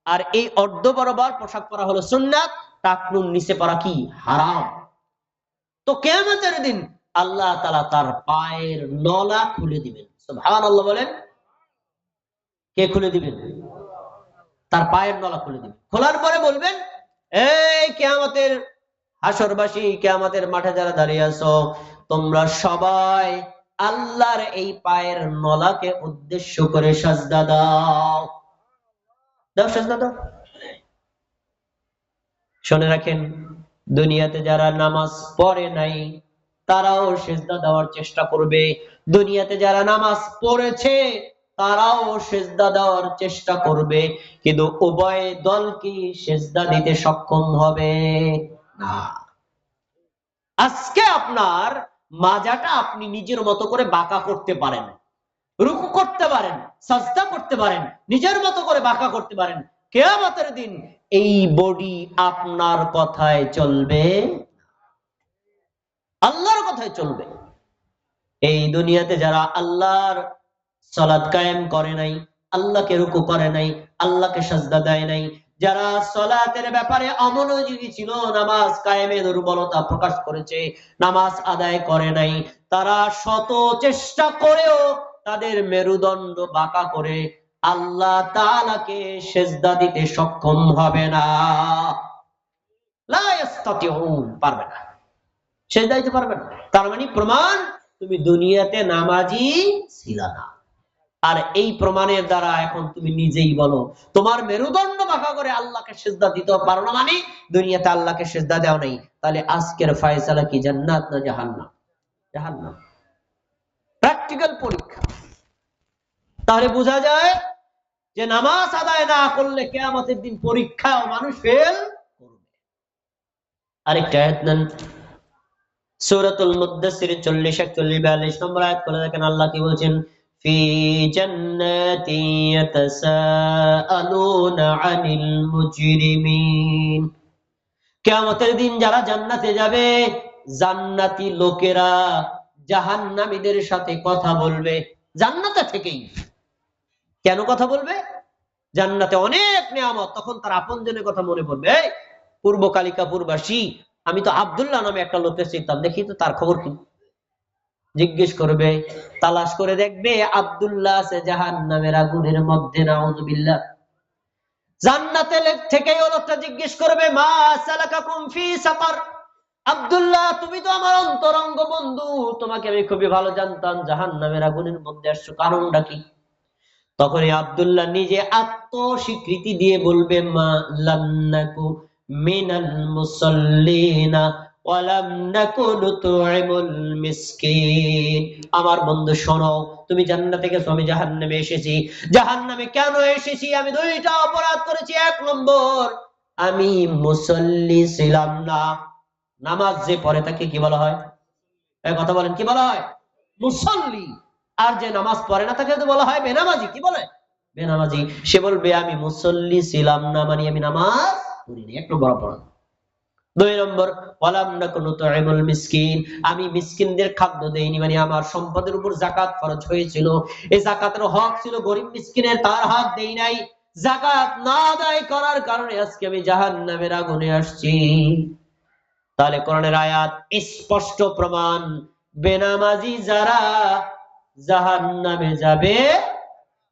আর এই অর্ধ বরাবর পোশাক পরা হলো সুন্নাত, টাকনুর নিচে পরা কি হারাম। তো কিয়ামতের দিন আল্লাহ তাআলা তার পায়ের নলা খুলে দিবেন। সুবহানাল্লাহ বলেন। কে খুলে দিবেন? তার পায়ের নলা খুলে দিবেন। খোলার পরে বলবেন এই কিয়ামতের হাসরবাসী, কিয়ামতের মাঠে যারা দাঁড়িয়ে আছো, তোমরা সবাই আল্লাহর এই পায়ের নলাকে উদ্দেশ্য করে সাজদা দাও। দাও, সাজদা দাও। শুনে রাখেন, দুনিয়াতে যারা নামাজ পড়ে নাই তারাও সিজদা দেওয়ার চেষ্টা করবে, দুনিয়াতে যারা নামাজ পড়েছে তারাও সিজদা দেওয়ার চেষ্টা করবে, কিন্তু উভয় দল কি সিজদা দিতে সক্ষম হবে না। আজকে আপনার মাজাটা আপনি নিজের মতো করে বাঁকা করতে পারেন, রুকু করতে পারেন, সাজদা করতে পারেন, নিজের মতো করে বাঁকা করতে পারেন, কিয়ামতের দিন এই বডি আপনার কথায় চলবে, আল্লাহর কথায় চলবে। এই দুনিয়াতে যারা আল্লাহর সালাত কায়েম করে নাই, আল্লাহকে রুকু করে নাই, আল্লাহকে সাজদা দেয় নাই, যারা সালাতের ব্যাপারে অমনোযোগী ছিল, নামাজ কায়েমে দুর্বলতা প্রকাশ করেছে, নামাজ আদায় করে নাই, তারা শত চেষ্টা করেও তাদের মেরুদণ্ড বাঁকা করে আল্লাহ তাআলাকে সিজদা দিতে সক্ষম হবে না। লা ইস্তাতিউন, পারবে না, সিজদা দিতে পারবে না। তার মানে প্রমাণ, তুমি দুনিয়াতে নামাজি ছিল না। আর এই প্রমাণের দ্বারা এখন তুমি নিজেই বলো, তোমার মেরুদণ্ড বাঁকা করে আল্লাহকে সিজদা দিতে পারো না, মানে দুনিয়াতে আল্লাহকে সিজদা দাও নাই। তাহলে আজকের ফয়সালা কি জান্নাত না জাহান্নাম? জাহান্নাম। প্র্যাকটিক্যাল পরীক্ষা। তাহলে বোঝা যায় যে নামাজ আদায় না করলে কিয়ামতের দিন পরীক্ষাও মানুষ ফেল করবে। আরেকটা আয়াত নেন, সূরাতুল মুদ্দাসসির 40, 41, 42 নম্বর আয়াত করে দেখেন, আল্লাহ কি বলছেন, ফি জান্নাতি ইয়াতাসাআলুনা আনিল মুজরিমিন। কিয়ামতের দিন যারা জান্নাতে যাবে, জান্নাতি লোকেরা জাহান্নামীদের সাথে কথা বলবে জান্নাতে থেকেই। কেন কথা বলবে? জান্নাতে অনেক নিয়ামত, তখন তার আপনজনের কথা মনে পড়বে। পূর্ব কালিকাপুরবাসী, আমি তো আব্দুল্লাহ নামে একটা লোককে চিনতাম, দেখি তো তার খবর কি। জিজ্ঞেস করবে, তালাশ করে দেখবে আব্দুল্লাহ আছে জাহান্নামের আগুনের মধ্যে, নাউযুবিল্লাহ। জান্নাতে থেকে ওই লোকটা জিজ্ঞেস করবে, মা সালাকাকুম ফি সাকার, আব্দুল্লাহ তুমি তো আমার অন্তরঙ্গ বন্ধু, তোমাকে আমি খুবই ভালো জানতাম, জাহান্নামের আগুনের মধ্যে আসছো, কারণটা কি? তখন আব্দুল্লাহ নিজে আত্মস্বীকৃতি দিয়ে বলবে, মা লাম নাকু মিনাল মুসাল্লিনা ওয়া লাম নাকু নুতইমুল মিসকিন। আমার বন্ধু শোনো, তুমি জান্নাতে গেছো, আমি জাহান্নামে এসেছি। জাহান্নামে কেন এসেছি? আমি দুইটা অপরাধ করেছি। এক নম্বর, আমি মুসল্লি ছিলাম না। নামাজ যে পড়ে তাকে কি বলা হয়? এই কথা বলেন, কি বলা হয়? মুসল্লি। আর যে নামাজ পড়ে না তাকে তো বলা হয় বেনামাজি। কি বলে? বেনামাজি। সে বলবে আমি মুসল্লি ছিলাম না, মানে আমি নামাজ পড়িনি। এক নম্বর অপরাধ। দুই নম্বর, ওয়ালাম নাকু নুতইমুল মিসকিন, আমি মিসকিনদের খাদ্য দেইনি, মানে আমার সম্পদের উপর যাকাত ফরজ হয়েছিল, এই যাকাতের হক ছিল গরিব মিসকিনের, তার হক দেই নাই। যাকাত না আদায় করার কারণে আজকে আমি জাহান্নামের আগুনে আসছি। তাহলে কোরআনের আয়াত স্পষ্ট প্রমাণ, বেনামাজি যারা জাহান্নামে যাবে।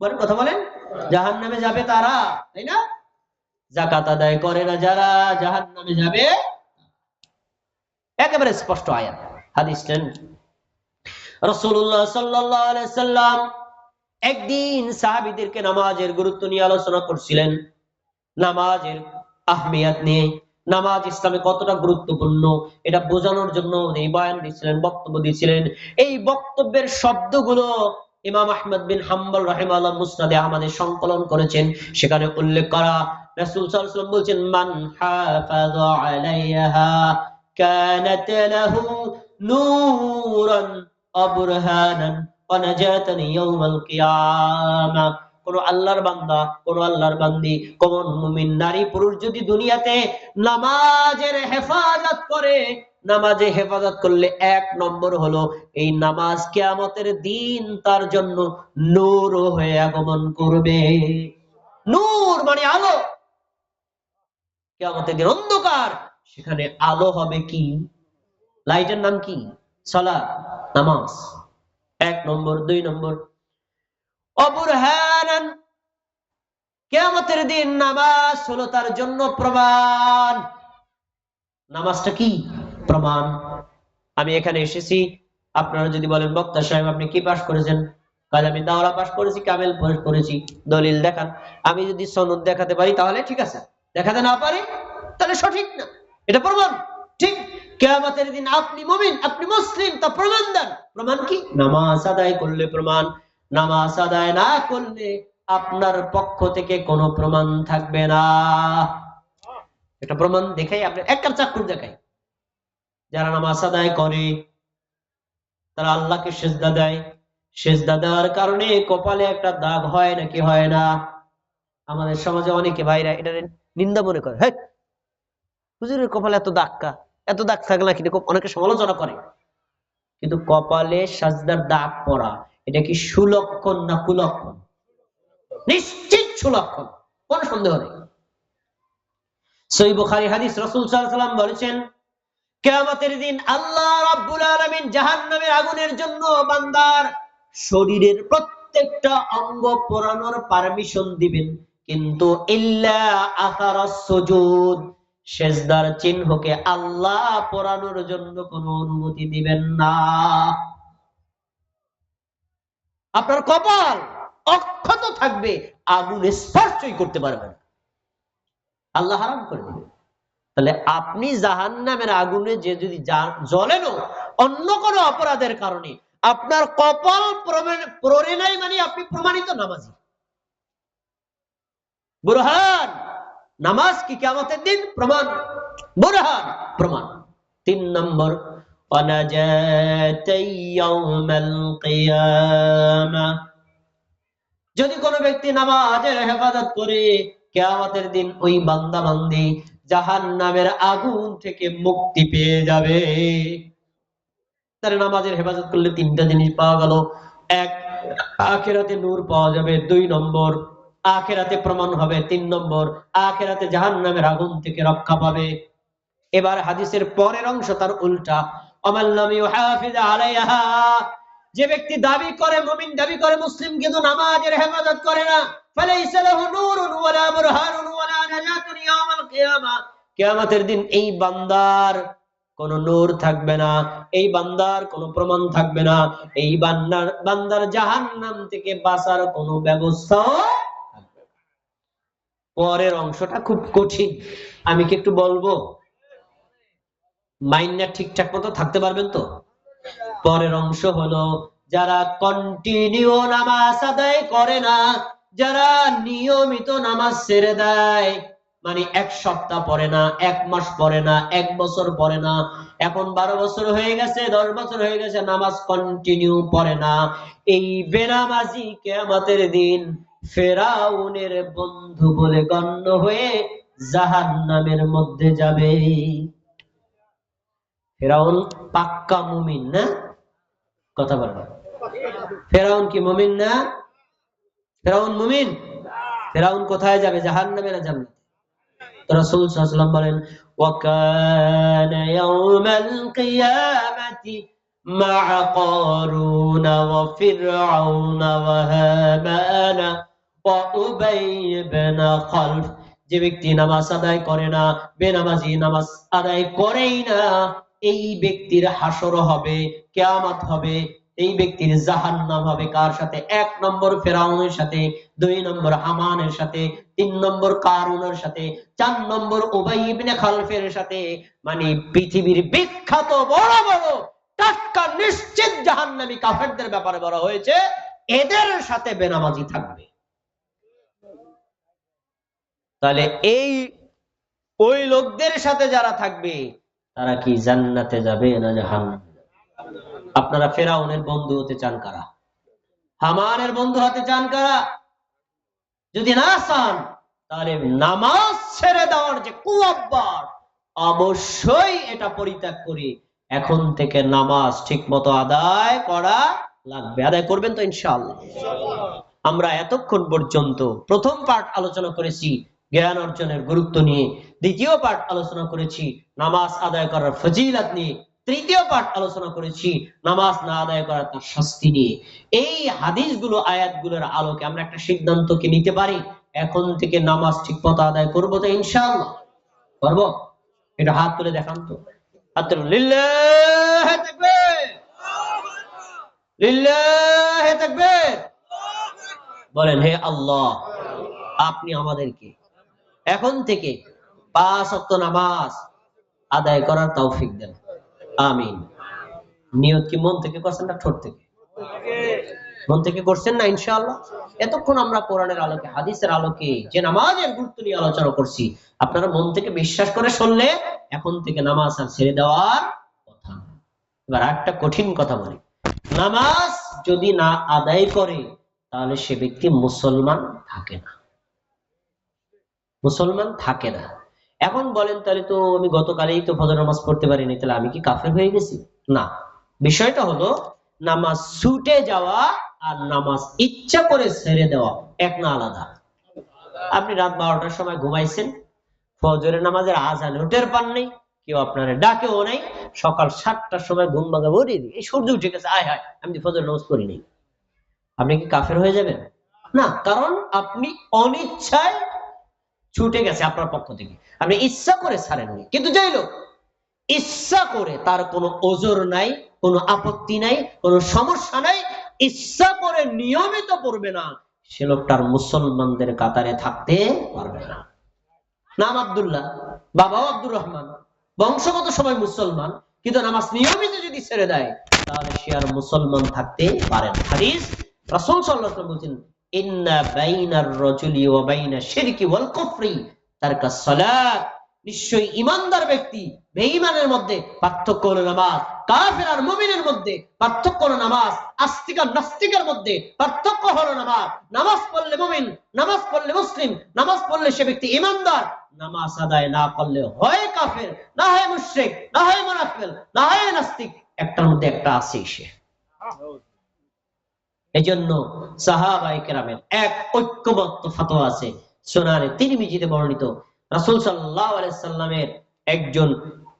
বলেন, কথা বলেন, জাহান্নামে যাবে তারা, তাই না? যাকাত আদায় করে না যারা, জাহান্নামে যাবে। একেবারে স্পষ্ট আয়াত। হাদিস নেন, রাসূলুল্লাহ সাল্লাল্লাহু আলাইহি সাল্লাম একদিন সাহাবীদেরকে নামাজের গুরুত্ব নিয়ে আলোচনা করছিলেন, নামাজের আহমিয়াত নিয়ে, নামাজ ইসলামে কতটা গুরুত্বপূর্ণ এটা বোঝানোর জন্য এই বয়ান দিয়েছিলেন, বক্তব্য দিয়েছিলেন। এই বক্তব্যের শব্দগুলো ইমাম আহমদ বিন হাম্বল রাহিমাহুল্লাহ মুসনাদে আহমদে সংকলন করেছেন। সেখানে উল্লেখ করা, রাসূল সাল্লাল্লাহু আলাইহি ওয়াসাল্লাম বলছেন, মান হাফাযা আলাইহা কানাত লাহু নূরান ওয়া বুরহানান ওয়া নাজাতান ইয়াউমাল কিয়ামাহ। কোন আল্লাহর বান্দা, কোন আল্লাহর বান্দি, কোন মুমিন নারী পুরুষ যদি দুনিয়াতে নামাজের হেফাজত করে, নামাজে হেফাজত করলে এক নম্বর হলো এই নামাজ কিয়ামতের দিন তার জন্য নূর হয়ে আগমন করবে। নূর মানে আলো। কিয়ামতের দিন অন্ধকার, সেখানে আলো হবে কি? লাইটের নাম কি? সালাত, নামাজ। এক নম্বর। দুই নম্বর, অবুরহানান, কিয়ামতের দিন নামাজ হলো তার জন্য প্রমাণ। নামাজটা কি? প্রমাণ। আমি এখানে এসেছি, আপনারা যদি বলেন বক্তা সাহেব আপনি কি পাশ করেছেন, কাল আমি দাওরা পাশ করেছি, কামেল পাশ করেছি, দলিল দেখান। আমি যদি সনদ দেখাতে পারি তাহলে ঠিক আছে, দেখাতে না পারি তাহলে সঠিক না, এটা প্রমাণ ঠিক। কিয়ামতের দিন আপনি মুমিন, আপনি মুসলিম, তা প্রমাণ দেন। প্রমাণ কি? নামাজ আদায় করলে প্রমাণ, নামাজ আদায় না করলে আপনার পক্ষ থেকে কোনো প্রমাণ থাকবে না। এটা প্রমাণ দেখাই, আপনি এক কাপ চাক্ষুষ দেখাই। যারা নামাজ আদায় করে তারা আল্লাহকে সিজদা দেয়, সিজদা দেওয়ার কারণে কপালে একটা দাগ হয় নাকি হয় না? আমাদের সমাজে অনেকে ভাইরা এটা নিন্দা মনে করে, হ্যাঁ হুজুরের কপালে এত দাগ, এত দাগ থাকলে কিন্তু অনেকে সমালোচনা করে। কিন্তু কপালে সাজদার দাগ পড়া এটা কি সুলক্ষণ না কুলক্ষণ? নিশ্চিত সুলক্ষণ, কোন সন্দেহ নেই। সহিহ বুখারী হাদিস, রাসূল সাল্লাল্লাহু আলাইহি ওয়াসাল্লাম বলেছেন কিয়ামতের দিন আল্লাহ রাব্বুল আলামিন জাহান্নামের আগুনের জন্য বান্দার শরীরের প্রত্যেকটা অঙ্গ পোড়ানোর পারমিশন দিবেন, কিন্তু ইল্লা আথারাস সুজুদ, সিজদার চিহ্নকে আল্লাহ পোড়ানোর জন্য কোনো অনুমতি দিবেন না। আপনার কপাল অক্ষত থাকবে, আগুনে স্পর্শই করতে পারবেন না, আল্লাহ হারাম করে দিবেন। তাহলে আপনি জাহান্নামের আগুনে যে যদি জ্বলেনও অন্য কোনো অপরাধের কারণে, আপনার কপাল পড়ে নাই মানে আপনি প্রমাণিত নামাজি। বুরহান, নামাজ কি কিয়ামতের দিন প্রমাণ, বুরহান প্রমাণ। 3 নম্বর, যদি কোনো ব্যক্তি নামাজের হেফাজত করে কিয়ামতের দিন ওই বান্দা বান্দি জাহান্নামের আগুন থেকে মুক্তি পেয়ে যাবে। তার নামাজের হেফাজত করলে 3টা জিনিস পাওয়া গেল। 1, আখিরাতে নূর পাওয়া যাবে। 2 নম্বর, আখিরাতে প্রমাণ হবে। 3 নম্বর, আখিরাতে জাহান্নামের আগুন থেকে রক্ষা পাবে। এবার হাদিসের পরের অংশ তার উল্টা, আমাল্লাম ইউহাফিজ আলাইহা, যে ব্যক্তি দাবি করে মুমিন, দাবি করে মুসলিম, কিন্তু নামাজের হেফাজত করে না, ফালাইসা লাহু নূরুন ওয়ালা বুরহানুন ওয়ালা নাজাতুন ইয়াউমাল কিয়ামা, কিয়ামতের দিন এই বান্দার কোন নূর থাকবে না, এই বান্দার কোন প্রমাণ থাকবে না, এই বান্দার জাহান্নাম থেকে বাঁচার কোন ব্যবস্থা থাকবে না। পরের অংশটা খুব কঠিন, আমি কি একটু বলবো? মাইন্ডটা ঠিকঠাক মতো থাকতে পারবেন তো? পরের অংশ হলো, যারা কন্টিনিউ নামাজ আদায় করে না, যারা নিয়মিত নামাজ ছেড়ে দেয়, মানে 1 সপ্তাহ পড়ে না, 1 মাস পড়ে না, 1 বছর পড়ে না, এখন 12 বছর হয়ে গেছে, 10 বছর হয়ে গেছে, নামাজ কন্টিনিউ পড়ে না, এই বেনামাজি কিয়ামতের দিন ফেরাউনের বন্ধু বলে গণ্য হয়ে জাহান্নামের মধ্যে যাবে। ফেরাউন পাক্কা মুমিন না? কথা বলবেন, ফেরাউন কি মুমিন না? ফেরাউন মুমিন? ফেরাউন কোথায় যাবে, জাহান্নামে না জান্নাতে? রাসূল সাল্লাল্লাহু আলাইহি ওয়াসাল্লাম বলেন, ওয়া কানা ইয়াউমাল কিয়ামাতি মা'a কারুন ওয়া ফিরআউন ওয়া হামান ওয়া উবাই ইবনে খালফ, যে ব্যক্তি নামাজ আদায় করে না, বেনামাজি নামাজ আদায় করেই না, এই ব্যক্তির হাসর হবে, কিয়ামত হবে, এই ব্যক্তির জাহান্নাম হবে। কার সাথে? 1 নম্বর ফেরাউনের সাথে, 2 নম্বর হামানের সাথে, 3 নম্বর কারুনের সাথে, 4 নম্বর উবাই ইবনে খালফের সাথে। মানে পৃথিবীর বিখ্যাত বড় বড় টাটকা নিশ্চিত জাহান্নামী কাফেরদের ব্যাপারে বলা হয়েছে, এদের সাথে বেনামাজি থাকবে। তাহলে এই ওই লোকদের সাথে যারা থাকবে তারা কি জান্নাতে যাবে না জাহান্নামে যাবে? আপনারা ফেরাউনের বন্ধু হতে চান কারা? হামানের বন্ধু হতে চান কারা? যদি না চান তাহলে নামাজ ছেড়ে দেওয়ার যে কুঅভ্যাস, অবশ্যই এটা পরিত্যাগ করে এখন থেকে নামাজ ঠিক মতো আদায় করা লাগবে। আদায় করবেন তো ইনশাআল্লাহ? আমরা এতক্ষণ পর্যন্ত প্রথম পার্ট আলোচনা করেছি জ্ঞান অর্জনের গুরুত্ব নিয়ে, দ্বিতীয় পার্ট আলোচনা করেছি নামাজ আদায় করার ফজিলত নিয়ে, তৃতীয় পার্ট আলোচনা করেছি নামাজ না আদায় করার তার শাস্তি নিয়ে। এই হাদিসগুলো, আয়াতগুলোর আলোকে আমরা একটা সিদ্ধান্ত কি নিতে পারি, এখন থেকে নামাজ ঠিক মতো আদায় করবো তো ইনশাআল্লাহ? করবো? এটা হাত তুলে দেখান তো, হাত তুলে, লিল্লাহি তাকবীর। লিল্লাহি তাকবীর। বলেন, হে আল্লাহ, আপনি আমাদেরকে এখন থেকে 5 ওয়াক্ত নামাজ আদায় করার তৌফিক দেন, আমিন। নিয়ত কি মন থেকে করছেন না ঠোঁট থেকে? মন থেকে করছেন না ইনশাআল্লাহ? এতক্ষণ আমরা কোরআনের আলোকে, হাদিসের আলোকে যে নামাজের গুরুত্ব নিয়ে আলোচনা করছি, আপনারা মন থেকে বিশ্বাস করে শুনলে এখন থেকে নামাজ আর ছেড়ে দেওয়ার কথা না। এবার একটা কঠিন কথা বলি, নামাজ যদি না আদায় করে তাহলে সে ব্যক্তি মুসলমান থাকে না, মুসলমান থাকে না। এখন বলেন, তাহলে তো আমি গতকালেই তো ফজর নামাজ পড়তে পারিনি, তাহলে আমি কি কাফের হয়ে গেছি? না, বিষয়টা হলো নামাজ ছুটে যাওয়া আর নামাজ ইচ্ছা করে ছেড়ে দেওয়া এক না আলাদা। আপনি রাত 12টার সময় ঘুমাইছেন, ফজরের নামাজের আজানে টের পান নেই, কেউ আপনার ডাকেও নাই, সকাল 7টার সময় ঘুম ভাঙা ভরে দিই, এই সূর্য উঠে গেছে, আয় হায় আমি ফজর নামাজ পড়িনি, আপনি কি কাফের হয়ে যাবেন? না, কারণ আপনি অনিচ্ছায় ছুটে গেছে আপনার পক্ষ থেকে, আপনি ইচ্ছা করে ছাড়েননি। কিন্তু যাই লোক ইচ্ছা করে, তার কোনো ওজর নাই, কোনো আপত্তি নাই, কোনো সমস্যা নাই, ইচ্ছা করে নিয়মিত পড়বে না, সে লোকটার মুসলমানদের কাতারে থাকতে পারবে না। নাম আব্দুল্লাহ, বাবাও আব্দুর রহমান, বংশগত সবাই মুসলমান, কিন্তু নামাজ নিয়মিত যদি ছেড়ে দেয় তাহলে সে আর মুসলমান থাকতে পারে না। হাদিস রাসূল সাল্লাল্লাহু আলাইহি ওয়াসাল্লাম বলেছেন, ইন্না বাইনার রাজুলি ওয়া বাইনা শিরকি ওয়াল কুফরি তারকাস সালাত, নিশ্চয়ই ঈমানদার ব্যক্তি বেঈমানের মধ্যে পার্থক্য হলো নামাজ, কাফের আর মুমিনের মধ্যে পার্থক্য হলো নামাজ, আস্তিক আর নাস্তিকের মধ্যে পার্থক্য হলো নামাজ। নামাজ পড়লে মুমিন, নামাজ পড়লে মুসলিম, নামাজ পড়লে সে ব্যক্তি ঈমানদার, নামাজ আদায় না করলে হয় কাফের, না হয় মুশরিক, না হয় মুনাফিক, না হয় নাস্তিক, একটার মধ্যে একটা আছেই সে। এজন্য সাহাবায়ে কেরামের এক ঐক্যবদ্ধ ফতোয়া আছে, সুনানে তিরমিজিতে বর্ণিত, রাসূল সাল্লাল্লাহু আলাইহি সাল্লামের একজন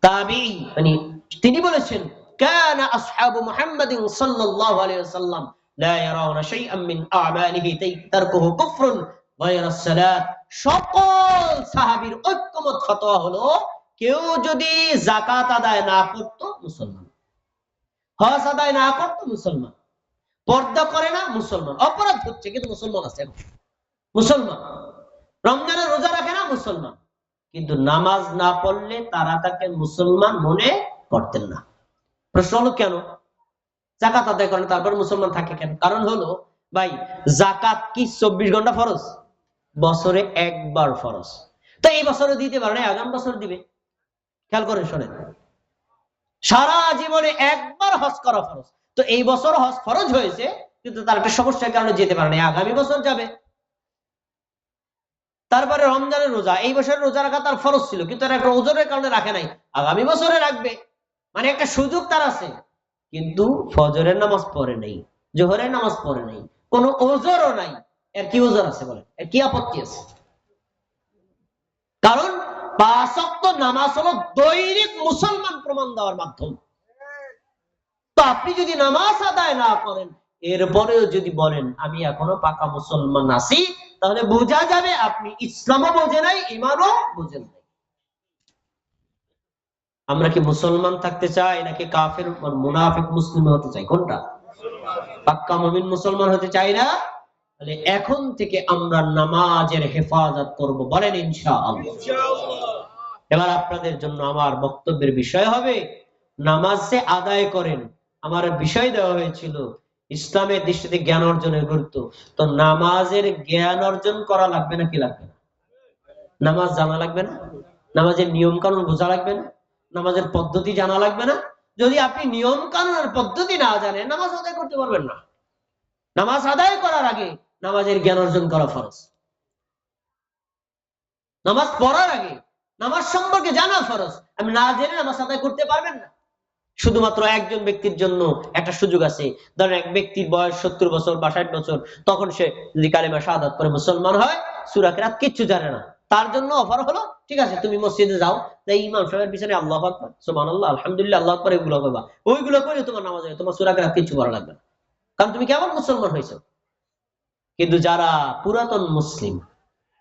তাবিঈ, মানে তিনি বলেছেন, কানা আসহাবু মুহাম্মাদিন সাল্লাল্লাহু আলাইহি ওয়াসাল্লাম লা ইয়ারাউনা শাইআন মিন আ'মালিহি তারকুহু কুফরুন গায়রা সালাত। সকল সাহাবীর ঐক্যমত ফতোয়া হলো, কেউ যদি যাকাত আদায় না করত মুসলমান, হজ আদায় না করত মুসলমান, পর্দা করে না মুসলমান, অপরাধ হচ্ছে কিন্তু মুসলমান আছে, মুসলমান, রমজানের রোজা রাখে না মুসলমান, কিন্তু নামাজ না পড়লে তারা তাকে মুসলমান মনে করতেন না। প্রশ্ন হলো কেন? যাকাত আদায় করেন তারপর মুসলমান থাকে কেন? কারণ হলো, ভাই যাকাত কি 24 ঘন্টা ফরজ? বছরে একবার ফরজ, তো এই বছরে দিতে পারে না, আগামী বছর দিবে। খেয়াল করে শোনেন, সারা জীবনে একবার হজ করা ফরজ, তো এই বছর হজ ফরজ হয়েছে, কিন্তু তার একটা সমস্যার কারণে যেতে পারে না, আগামী বছর যাবে। তারপরে রমজানের রোজা, এই বছরের রোজা রাখা তার ফরজ ছিল, কিন্তু একটা ওজরের কারণে রাখে নাই, আগামী বছরে রাখবে, মানে একটা সুযোগ তার আছে। কিন্তু ফজরের নামাজ পড়ে নাই, জোহরের নামাজ পড়ে নাই, কোনো ওজরও নাই, এর কি ওজর আছে বলেন? এর কি আপত্তি আছে? কারণ 5 ওয়াক্ত নামাজ হলো দৈনিক মুসলমান প্রমাণ দেওয়ার মাধ্যম। তো আপনি যদি নামাজ আদায় না করেন, এরপরেও যদি বলেন আমি এখনো পাকা মুসলমান আছি, তাহলে বোঝা যাবে আপনি ইসলামও বোঝে নাই, ঈমানও বোঝেন নাই। আমরা কি মুসলমান থাকতে চাই নাকি কাফের মুনাফিক মুসলিম হতে চাই? কোনটা? পাক্কা মুমিন মুসলমান হতে চাই না? তাহলে এখন থেকে আমরা নামাজের হেফাজত করব, বলেন ইনশাআল্লাহ। এবার আপনাদের জন্য আমার বক্তব্যের বিষয় হবে, নামাজ যে আদায় করেন, আমার বিষয় দেওয়া হয়েছিল ইসলামের দৃষ্টিতে জ্ঞান অর্জনের গুরুত্ব, তো নামাজের জ্ঞান অর্জন করা লাগবে নাকি লাগবে না? নামাজ জানা লাগবে না? নামাজের নিয়ম কানুন বোঝা লাগবে না? নামাজের পদ্ধতি জানা লাগবে না? যদি আপনি নিয়ম কানুনের পদ্ধতি না জানেন, নামাজ আদায় করতে পারবেন না। নামাজ আদায় করার আগে নামাজের জ্ঞান অর্জন করা ফরজ, নামাজ পড়ার আগে নামাজ সম্পর্কে জানা ফরজ। আমি না জেনে নামাজ আদায় করতে পারবেন না। শুধুমাত্র একজন ব্যক্তির জন্য একটা সুযোগ আছে, ধরেন এক ব্যক্তির বয়স 70 বছর বা 60 বছর, তখন সে যদি কালিমা শাহাদাত পড়ে মুসলমান হয়, সূরা কিরাত কিচ্ছু জানে না, তার জন্য অফার হলো, ঠিক আছে তুমি মসজিদে যাও, তাই ইমাম সাহেবের পিছনে আল্লাহু আকবার, সুবহানাল্লাহ, আলহামদুলিল্লাহ, আল্লাহু আকবার এগুলো করবা, ওইগুলো করে তোমার নামাজ হবে, তোমার সূরা কিরাত কিচ্ছু পড়া লাগবে না, কারণ তুমি কেমন মুসলমান হয়েছো। কিন্তু যারা পুরাতন মুসলিম,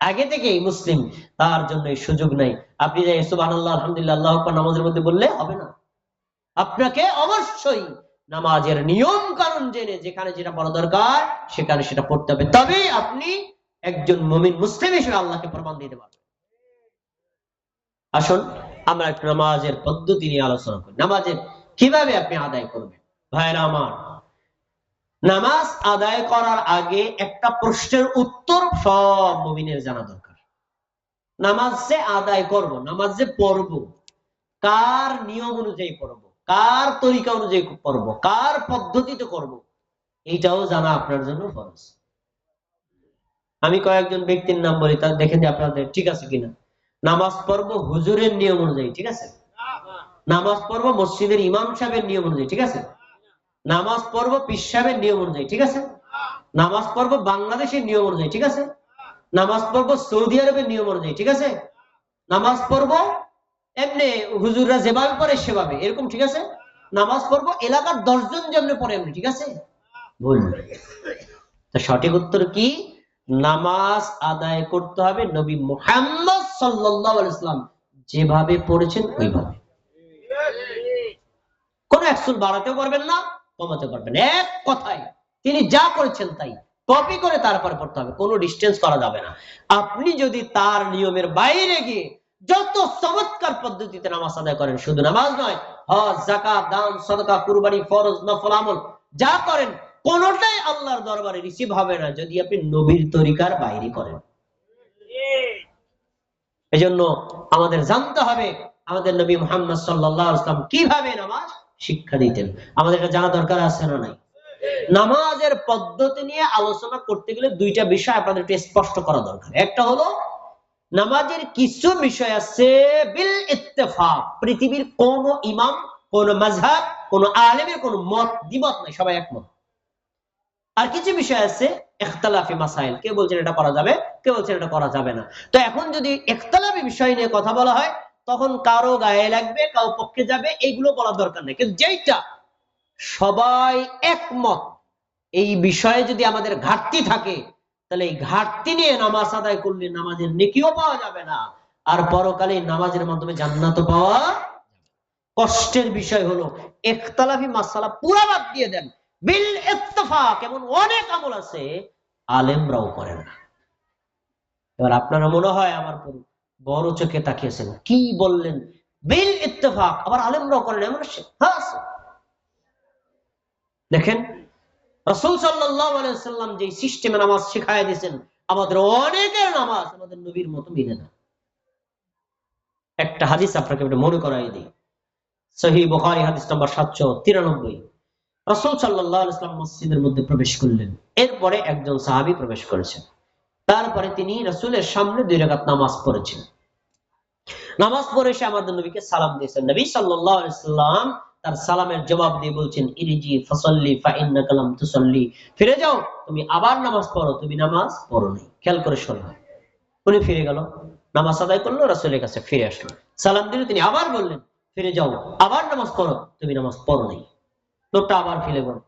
আগে থেকেই মুসলিম, তার জন্য এই সুযোগ নাই। আপনি যে সুবহানাল্লাহ, আলহামদুলিল্লাহ, আল্লাহু আকবার নামাজের মধ্যে বললে হবে না, আপনাকে অবশ্যই নামাজের নিয়ম কানুন জেনে যেখানে যেটা বলা দরকার সেখানে সেটা পড়তে হবে, তবেই আপনি একজন মুমিন মুসলিম হিসেবে আল্লাহকে প্রমাণ দিতে পারবেন। আসুন আমরা একটু নামাজের পদ্ধতি নিয়ে আলোচনা করি। নামাজের কিভাবে আপনি আদায় করবেন। ভাইরা আমার, নামাজ আদায় করার আগে একটা প্রশ্নের উত্তর সব মুমিনের জানা দরকার। নামাজ যে আদায় করব, নামাজ যে পড়ব, কার নিয়ম অনুযায়ী পড়ব, কার তরিকা অনুযায়ী পড়ব, কার পদ্ধতিতে করব, এইটাও জানা আপনার জন্য ফরজ। আমি কয়েকজন ব্যক্তির নাম বলি, তা দেখেন যে আপনাদের ঠিক আছে কিনা। নামাজ পড়ব হুজুরের নিয়ম অনুযায়ী, ঠিক আছে। নামাজ পড়ব মসজিদের ইমাম সাহেবের নিয়ম অনুযায়ী, ঠিক আছে। নামাজ পড়ব পীর সাহেবের নিয়ম অনুযায়ী, ঠিক আছে। নামাজ পড়ব বাংলাদেশের নিয়ম অনুযায়ী, ঠিক আছে। নামাজ পড়ব সৌদি আরবের নিয়ম অনুযায়ী, ঠিক আছে। নামাজ পড়ব এমনি হুজুররা যেভাবে পড়ে সেভাবে, এরকম, ঠিক আছে। নামাজ পড়ব এলাকার 10 জন যেমনি পড়ে এমনি, ঠিক আছে। ভুল। সঠিক উত্তর কি? নামাজ আদায় করতে হবে নবী মুহাম্মদ সাল্লাল্লাহু আলাইহি ওয়াসাল্লাম যেভাবে পড়েছেন ওইভাবে। কোন একচুল বাড়াতেও পারবেন না, কমাতে পারবেন, এক কথায় তিনি যা করেছেন তাই কপি করে তারপরে পড়তে হবে, কোনো ডিস্টেন্স করা যাবে না। আপনি যদি তার নিয়মের বাইরে গিয়ে যত চমৎকার পদ্ধতিতে নামাজ আদায় করেন, শুধু নামাজ নয়, হজ, যাকাত, দান, সাদাকা, কুরবানি, ফরজ, নফল আমল যা করেন, কোনটাই আল্লাহর দরবারে রিসিভ হবে না যদি আপনি নবীর তরিকার বাইরে করেন। এজন্য আমাদের জানতে হবে আমাদের নবী মুহাম্মদ সাল্লাল্লাহু আলাইহি ওয়াসাল্লাম কিভাবে নামাজ শিক্ষা দিতেন। আমাদের এটা জানা দরকার আছে না নাই? নামাজের পদ্ধতি নিয়ে আলোচনা করতে গেলে দুইটা বিষয় আপনাদের একটু স্পষ্ট করা দরকার। একটা হলো নামাজের কিছু বিষয় আছে বিল ইত্তেফাক, পৃথিবীর কোন ইমাম, কোন মাযহাব, কোন আলেমের কোন মত দ্বিমত নাই, সবাই একমত। আর কিছু বিষয় আছে ইখতিলাফি মাসাইল, কে বলছেন এটা করা যাবে, কে বলছেন এটা করা যাবে না। তো এখন যদি ইখতিলাফি বিষয় নিয়ে কথা বলা হয়, তখন কারো গায়ে লাগবে, কারো পক্ষে যাবে, এইগুলো বলার দরকার নেই। কিন্তু যেইটা সবাই একমত, এই বিষয়ে যদি আমাদের ঘাটতি থাকে, তাহলে এই ঘাটতি নিয়ে নামাজ আদায় করলে নামাজের নেকিও পাওয়া যাবে না, আর পরকালে নামাজের মাধ্যমে জান্নাতও পাওয়া। কষ্টের বিষয় হলো ইখতিলাফি মাসালা পুরা বাদ দিয়ে দেন, বিল ইত্তেফাক এমন অনেক আমল আছে আলেমরাও করেন না। এবার আপনারা মনে হয় আমার বড় চোখে তাকিয়েছেন, কি বললেন বিল ইত্তেফাক, আবার আলেমরাও করেন এমন? হ্যাঁ, দেখেন রাসূল সাল্লাল্লাহু আলাইহি ওয়াসাল্লাম যে সিস্টেমে নামাজ শিখায় দিয়েছেন, আমাদের অনেকের নামাজ আমাদের নবীর মতো মিলে না। একটা হাদিস আপনাকে মনে করাই দিই, সহিহ বুখারী হাদিস নাম্বার 793। রাসূল সাল্লাল্লাহু আলাইহি ওয়াসাল্লাম মসজিদের মধ্যে প্রবেশ করলেন, এরপরে একজন সাহাবী প্রবেশ করেছেন, তারপরে তিনি রাসূলের সামনে 2 রাকাত নামাজ পড়েছেন। নামাজ পড়ে এসে আমাদের নবীকে সালাম দিয়েছেন। নবী সাল্লাল্লাহু আলাইহি ওয়াসাল্লাম তার সালামের জবাব দিয়ে বলছেন, ইরজি ফাসাল্লি ফাইন্নাকা লাম তুসাল্লি, ফিরে যাও, তুমি আবার নামাজ পড়ো, তুমি নামাজ পড়ো নাই। খেয়াল করে শুনবেন। উনি ফিরে গেল, নামাজ আদায় করলো, রাসূলের কাছে ফিরে আসলো, সালাম দিল, তিনি আবার বললেন, ফিরে যাও, আবার নামাজ পড়ো, তুমি নামাজ পড়ো নাই। লোকটা আবার ফিরে গেল,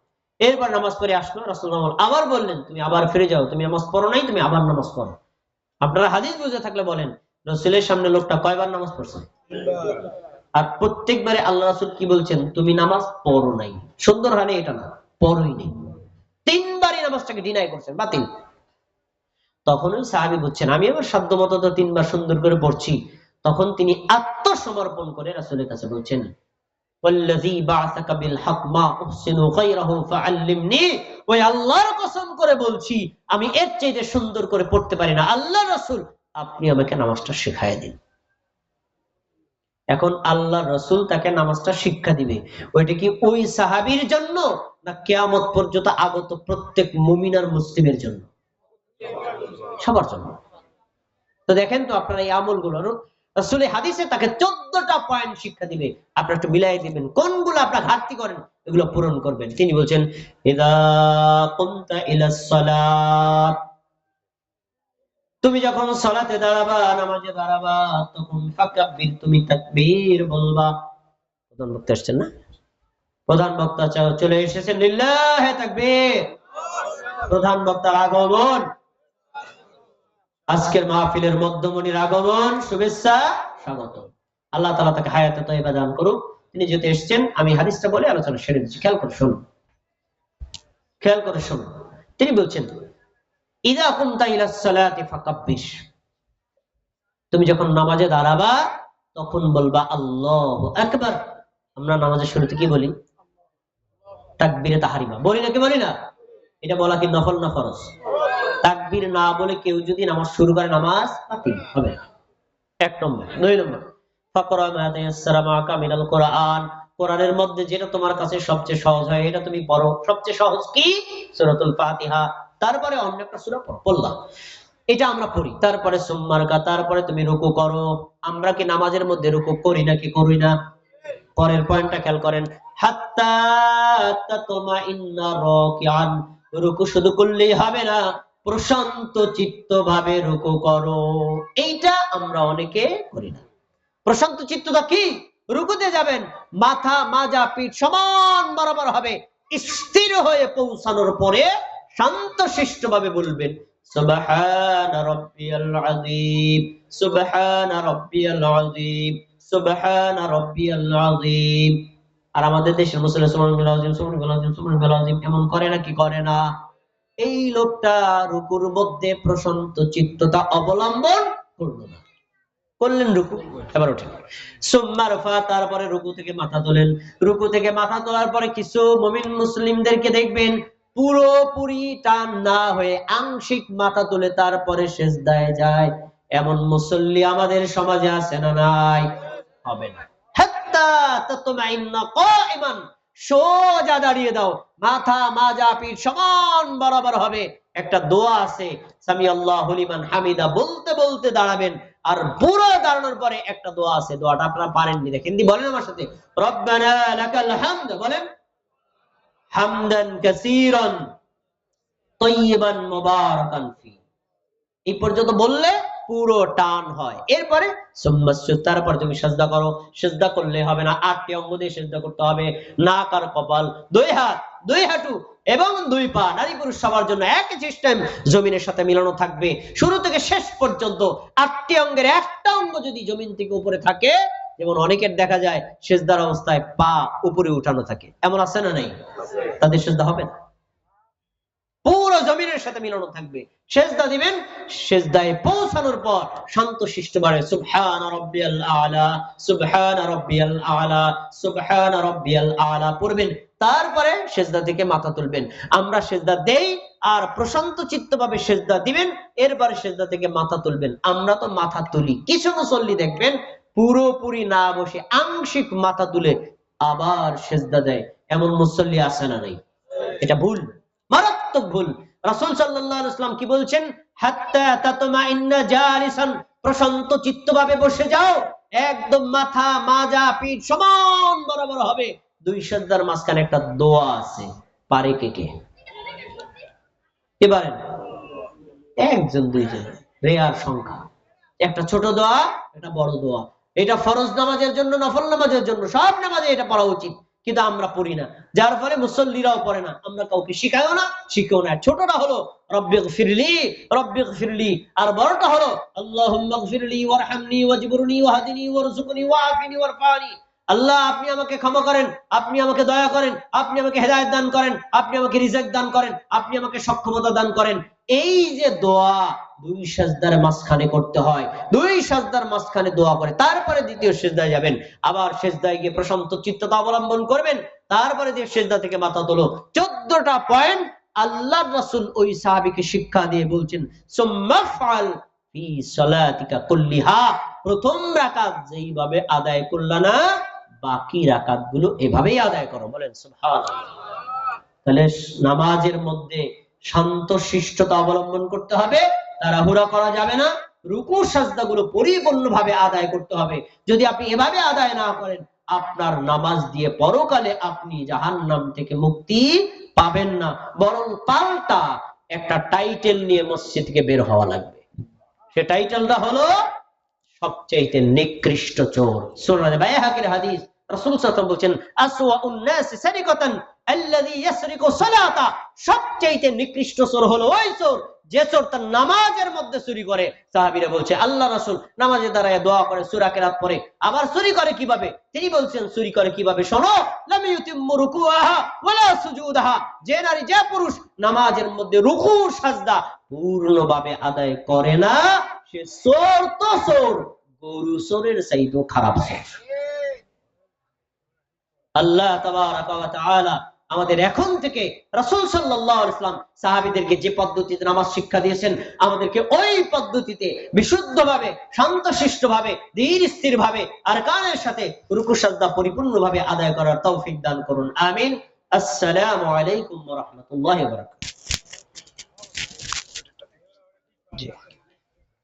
এরপর নামাজ পড়ে আসলো, রাসূলুল্লাহ আবার বললেন, তুমি আবার ফিরে যাও, তুমি নামাজ পড়ো নাই, তুমি আবার নামাজ পড়ো। আপনারা হাদিস বুঝে থাকলে বলেন, রাসূলের সামনে লোকটা কয়বার নামাজ পড়ছে? আর প্রত্যেকবারে আল্লাহ রাসূল কি বলছেন? তুমি নামাজ পড়ো নাই। সুন্দর হানে এটা না, পড়োই নেই। 3 বারই নামাজটাকে ডিনাই করছেন, বাতিল। তখন ওই সাহাবী বলছেন, আমি আমার সাধ্যমতো তো 3 বার সুন্দর করে পড়ছি। তখন তিনি আত্মসমর্পণ করে রাসূলের কাছে বলছেন, ওয়াল্লাযী বা'আসাকা বিল হক মা উহসিনু গায়রাহু ফাআল্লিমনি, ওই আল্লাহর কসম করে বলছি আমি এর চাইতে সুন্দর করে পড়তে পারি না, আল্লাহ রাসূল আপনি আমাকে নামাজটা শিখায় দিন। এখন আল্লাহ রাসূল তাকে নামাজটা শিক্ষা দিবে, ওইটা কি ওই সাহাবীর জন্য না কিয়ামত পর্যন্ত আগত প্রত্যেক মুমিন আর মুসলিমের জন্য? সবার জন্য। তো দেখেন তো আপনারা এই আমলগুলো রাসূলের হাদিসে তাকে 14টা পয়েন্ট শিক্ষা দিবে, আপনারা একটু মিলাই দিবেন কোনগুলো আপনারা ঘাটতি করেন, এগুলো পূরণ করবেন। তিনি বলছেন, ইযা কুমতা ইলাস সালাত, তুমি যখন সালাতে দাঁড়াবা, নামাজে দাঁড়াবা, তখন ফাকাব্বির, তুমি তাকবীর বলবা। প্রধান বক্তা আসছেন না? প্রধান বক্তা চলে এসেছেন, লিল্লাহে তাকবীর। প্রধান বক্তার আগমন, আজকের মাহফিলের মধ্যমণির আগমন, শুভেচ্ছা, স্বাগত। আল্লাহ তাআলা তাকে হায়াতে তয়্যিবা দান করুক। তিনি যেতে এসেছেন, আমি হাদিসটা বলে আলোচনা সেরে দিচ্ছি, খেয়াল করে শুনুন, খেয়াল করে শুনুন। তিনি বলছেন, ইযা কুমতা ইলাস সালাতি ফাকাব্বির, তুমি যখন নামাজে দাঁড়াবা তখন বলবা আল্লাহু আকবার। আমরা নামাজের শুরুতে কি বলি? তাকবীরে তাহরিমা বলি নাকি বলি না? এটা বলা কি নফল না ফরজ? তাকবীর না বলে কেউ যদি নামাজ শুরু করে, নামাজ বাতিল হবে। এক নম্বর। দুই নম্বর, ফাকরা মা তায়াসসারা মাকা মিনাল কোরআন, কোরআনের মধ্যে যেটা তোমার কাছে সবচেয়ে সহজ হয় এটা তুমি পড়ো। সবচেয়ে সহজ কি? সূরাতুল ফাতিহা। তারপরে অন্য একটা সূরা পড়লাম, এটা আমরা পড়ি। তারপরে সুম্মারকা, তারপরে তুমি রুকু করো। আমরা কি নামাজের মধ্যে রুকু করি নাকি করি না? পরের পয়েন্টটা খেয়াল করেন, হাত্তা তাতমাইন্না রাকিআন, রুকু শুধু করলেই হবে না, প্রশান্ত চিত্ত ভাবে রুকু করো। এইটা আমরা অনেকে করি না। প্রশান্ত চিত্তটা কি? রুকুতে যাবেন, মাথা মাজা পিঠ সমান বরাবর হবে, স্থির হয়ে পৌঁছানোর পরে শান্তশিষ্ট ভাবে বলবেন সুবহানা রাব্বিয়াল আযীম, সুবহানা রাব্বিয়াল আযীম, সুবহানা রাব্বিয়াল আযীম। আর আমাদের দেশের মুসলিম সুবহানাল্লাহ আযীম, সুবহানাল্লাহ আযীম, সুবহানাল্লাহ আযীম এমন করে নাকি করে না? এই লোকটা রুকুর মধ্যে প্রশান্ত চিত্ততা অবলম্বন করলো না, করলেন রুকু, এবার ওঠেন। সুম্মারফা, তারপরে রুকু থেকে মাথা তোলেন। রুকু থেকে মাথা তোলার পরে কিছু মুমিন মুসলিমদেরকে দেখবেন পুরোপুরি টান না হয়ে আংশিক মাথা তুলে তারপরে সিজদায় যায়। এমন মুসল্লি আমাদের সমাজে আছে না নাই? হবে না। হাত্তা তাতমাইন্না কাইমান, সোজা দাঁড়িয়ে দাও, মাথা মাজা পিঠ সমান বরাবর হবে। একটা দোয়া আছে, সামি আল্লাহু লিমান হামিদা বলতে বলতে দাঁড়াবেন। আর পুরো দাঁড়ানোর পরে একটা দোয়া আছে, দোয়াটা আপনারা পারেননি, দেখেন দি, বলেন আমার সাথে, রব্বানা লাকাল হামদ, বলেন, হামদান কাসীরান তাইয়িবান মুবারাকান ফি। এই পর্যন্ত বললে পুরো টান হয়। এরপরে সুম্মাসজুদ, তারপর তুমি সিজদা করো। সিজদা করলে হবে না, 8টি অঙ্গ দিয়ে সিজদা করতে হবে। নাক আর কপাল, দুই হাত, দুই হাঁটু এবং দুই পা, নারী পুরুষ সবার জন্য একই সিস্টেম জমিনের সাথে মিলানো থাকবে শুরু থেকে শেষ পর্যন্ত। 8টি অঙ্গের একটা অঙ্গ যদি জমিন থেকে উপরে থাকে, যেমন অনেকের দেখা যায় সিজদার অবস্থায় পা উপরে উঠানো থাকে, এমন আছে না নাই? তাদের সিজদা হবে না, পুরো জমিনের সাথে মিলানো থাকবে। সিজদা দিবেন, সিজদায় পৌঁছানোর পর শান্তশিষ্ট ভাবে সুবহানা রাব্বিয়াল আলা, সুবহানা রাব্বিয়াল আলা, সুবহানা রাব্বিয়াল আলা পড়বেন। তারপরে সিজদা থেকে মাথা তুলবেন। আমরা সিজদা দেই আর প্রশান্ত চিত্তভাবে সিজদা দিবেন, এরপরে সিজদা থেকে মাথা তুলবেন। আমরা তো মাথা তুলি, কিছু মুসল্লি দেখবেন পুরোপুরি না বসে আংশিক মাথা তুলে আবার সিজদা দেয়। এমন মুসল্লি আছে না নাই? এটা ভুল, মারাত্মক ভুল। রাসূল সাল্লাল্লাহু আলাইহি ওয়াসাল্লাম কি বলছেন? হাত্তা তাতমাইন্না জালিসান, প্রশান্ত চিত্তভাবে বসে যাও, একদম মাথা মাজা পিঠ সমান বরাবর হবে। দুই সিজদার মাঝখানে একটা দোয়া আছে, পারে কে কে? এবারে একজন দুইজন, রেয়ার সংখ্যা। একটা ছোট দোয়া, একটা বড় দোয়া। এটা ফরজ নামাজের জন্য, নফল নামাজের জন্য, সব নামাজে এটা পড়া উচিত, কিন্তু আমরা পড়ি না, যার ফলে মুসল্লিরাও পড়ে না। আমরা কাউকে শিখাইও না, শিখেও না। ছোটটা হলো রব্বিগফিরলি, রব্বিগফিরলি, আর বড়টা হলো আল্লাহুম্মা গফিরলি ওয়ারহামনি ওয়াজবুরনি ওয়াহদিনি ওয়ারযুকনি ওয়াআফিনি ওয়ারফানি। আল্লাহ আপনি আমাকে ক্ষমা করেন, আপনি আমাকে দয়া করেন, আপনি আমাকে হেদায়েত দান করেন, আপনি আমাকে রিজক দান করেন, আপনি আমাকে সক্ষমতা দান করেন। এই যে দোয়া দুই সিজদার মাঝখানে করতে হয়, দুই সিজদার মাঝখানে দোয়া করে তারপরে দ্বিতীয় সিজদায় যাবেন। আবার সিজদায় গিয়ে প্রশান্ত চিত্ততা অবলম্বন করবেন, তারপরে যে সিজদা থেকে মাথা তোলো। 14টা পয়েন্ট আল্লাহর রাসূল ওই সাহাবীকে শিক্ষা দিয়ে বলছেন, সুম্মাফআল ফি সালাতিকা কুল্লিহা, প্রথম রাকাত যেইভাবে আদায় করলা না, বাকি রাকাতগুলো এভাবেই আদায় করো। বলেন সুবহানাল্লাহ। তাহলে নামাজের মধ্যে শান্তশিষ্টতা অবলম্বন করতে হবে, তাড়াহুড়া করা যাবে না। রুকু সাজদাগুলো পরিপূর্ণভাবে আদায় করতে হবে। যদি আপনি এভাবে আদায় না করেন, আপনার নামাজ দিয়ে পরকালে আপনি জাহান্নাম থেকে মুক্তি পাবেন না, বরং পাল্টা একটা টাইটেল নিয়ে মসজিদ থেকে বের হওয়া লাগবে। সে টাইটেলটা হলো সবচেয়ে নিকৃষ্ট চোর। সূরা বাইহাকির হাদিস, রাসূল সাল্লাল্লাহু আলাইহি ওয়াসাল্লাম বলছেন আসওয়াউন নাস সারিকাতান আল্লাযী ইয়াসরিকু সালাতা, সবচেয়ে নিকৃষ্ট চোর হলো ওই চোর যে চোর তার নামাজের মধ্যে চুরি করে। সাহাবীরা বলছে আল্লাহ রাসূল নামাজে দাঁড়ায় দোয়া করে, সূরা কেরাত পড়ে, আবার চুরি করে কিভাবে? তিনি বলছেন চুরি করে কিভাবে শোনো, লাম ইউতিম্মু রুকুআহা ওয়ালা সুজুদাহা, যে নারী যে পুরুষ নামাজের মধ্যে রুকু সাজদা পূর্ণভাবে আদায় করে না, সে চোর তো চোর, গরু চোরের চাইতেও খারাপ চোর। আল্লাহ তাবারাকা ওয়া তাআলা আমাদের এখন থেকে রাসূল সাল্লাল্লাহু আলাইহি ওয়াসাল্লাম সাহাবীদেরকে যে পদ্ধতিতে নামাজ শিক্ষা দিয়েছেন, আমাদেরকে ওই পদ্ধতিতে বিশুদ্ধভাবে, শান্তশিষ্টভাবে, ধীর স্থিরভাবে আরকানের সাথে রুকু সাজদা পরিপূর্ণভাবে আদায় করার তৌফিক দান করুন, আমিন। আসসালামু আলাইকুম ওয়া রাহমাতুল্লাহি ওয়া বারাকাতুহু। জি।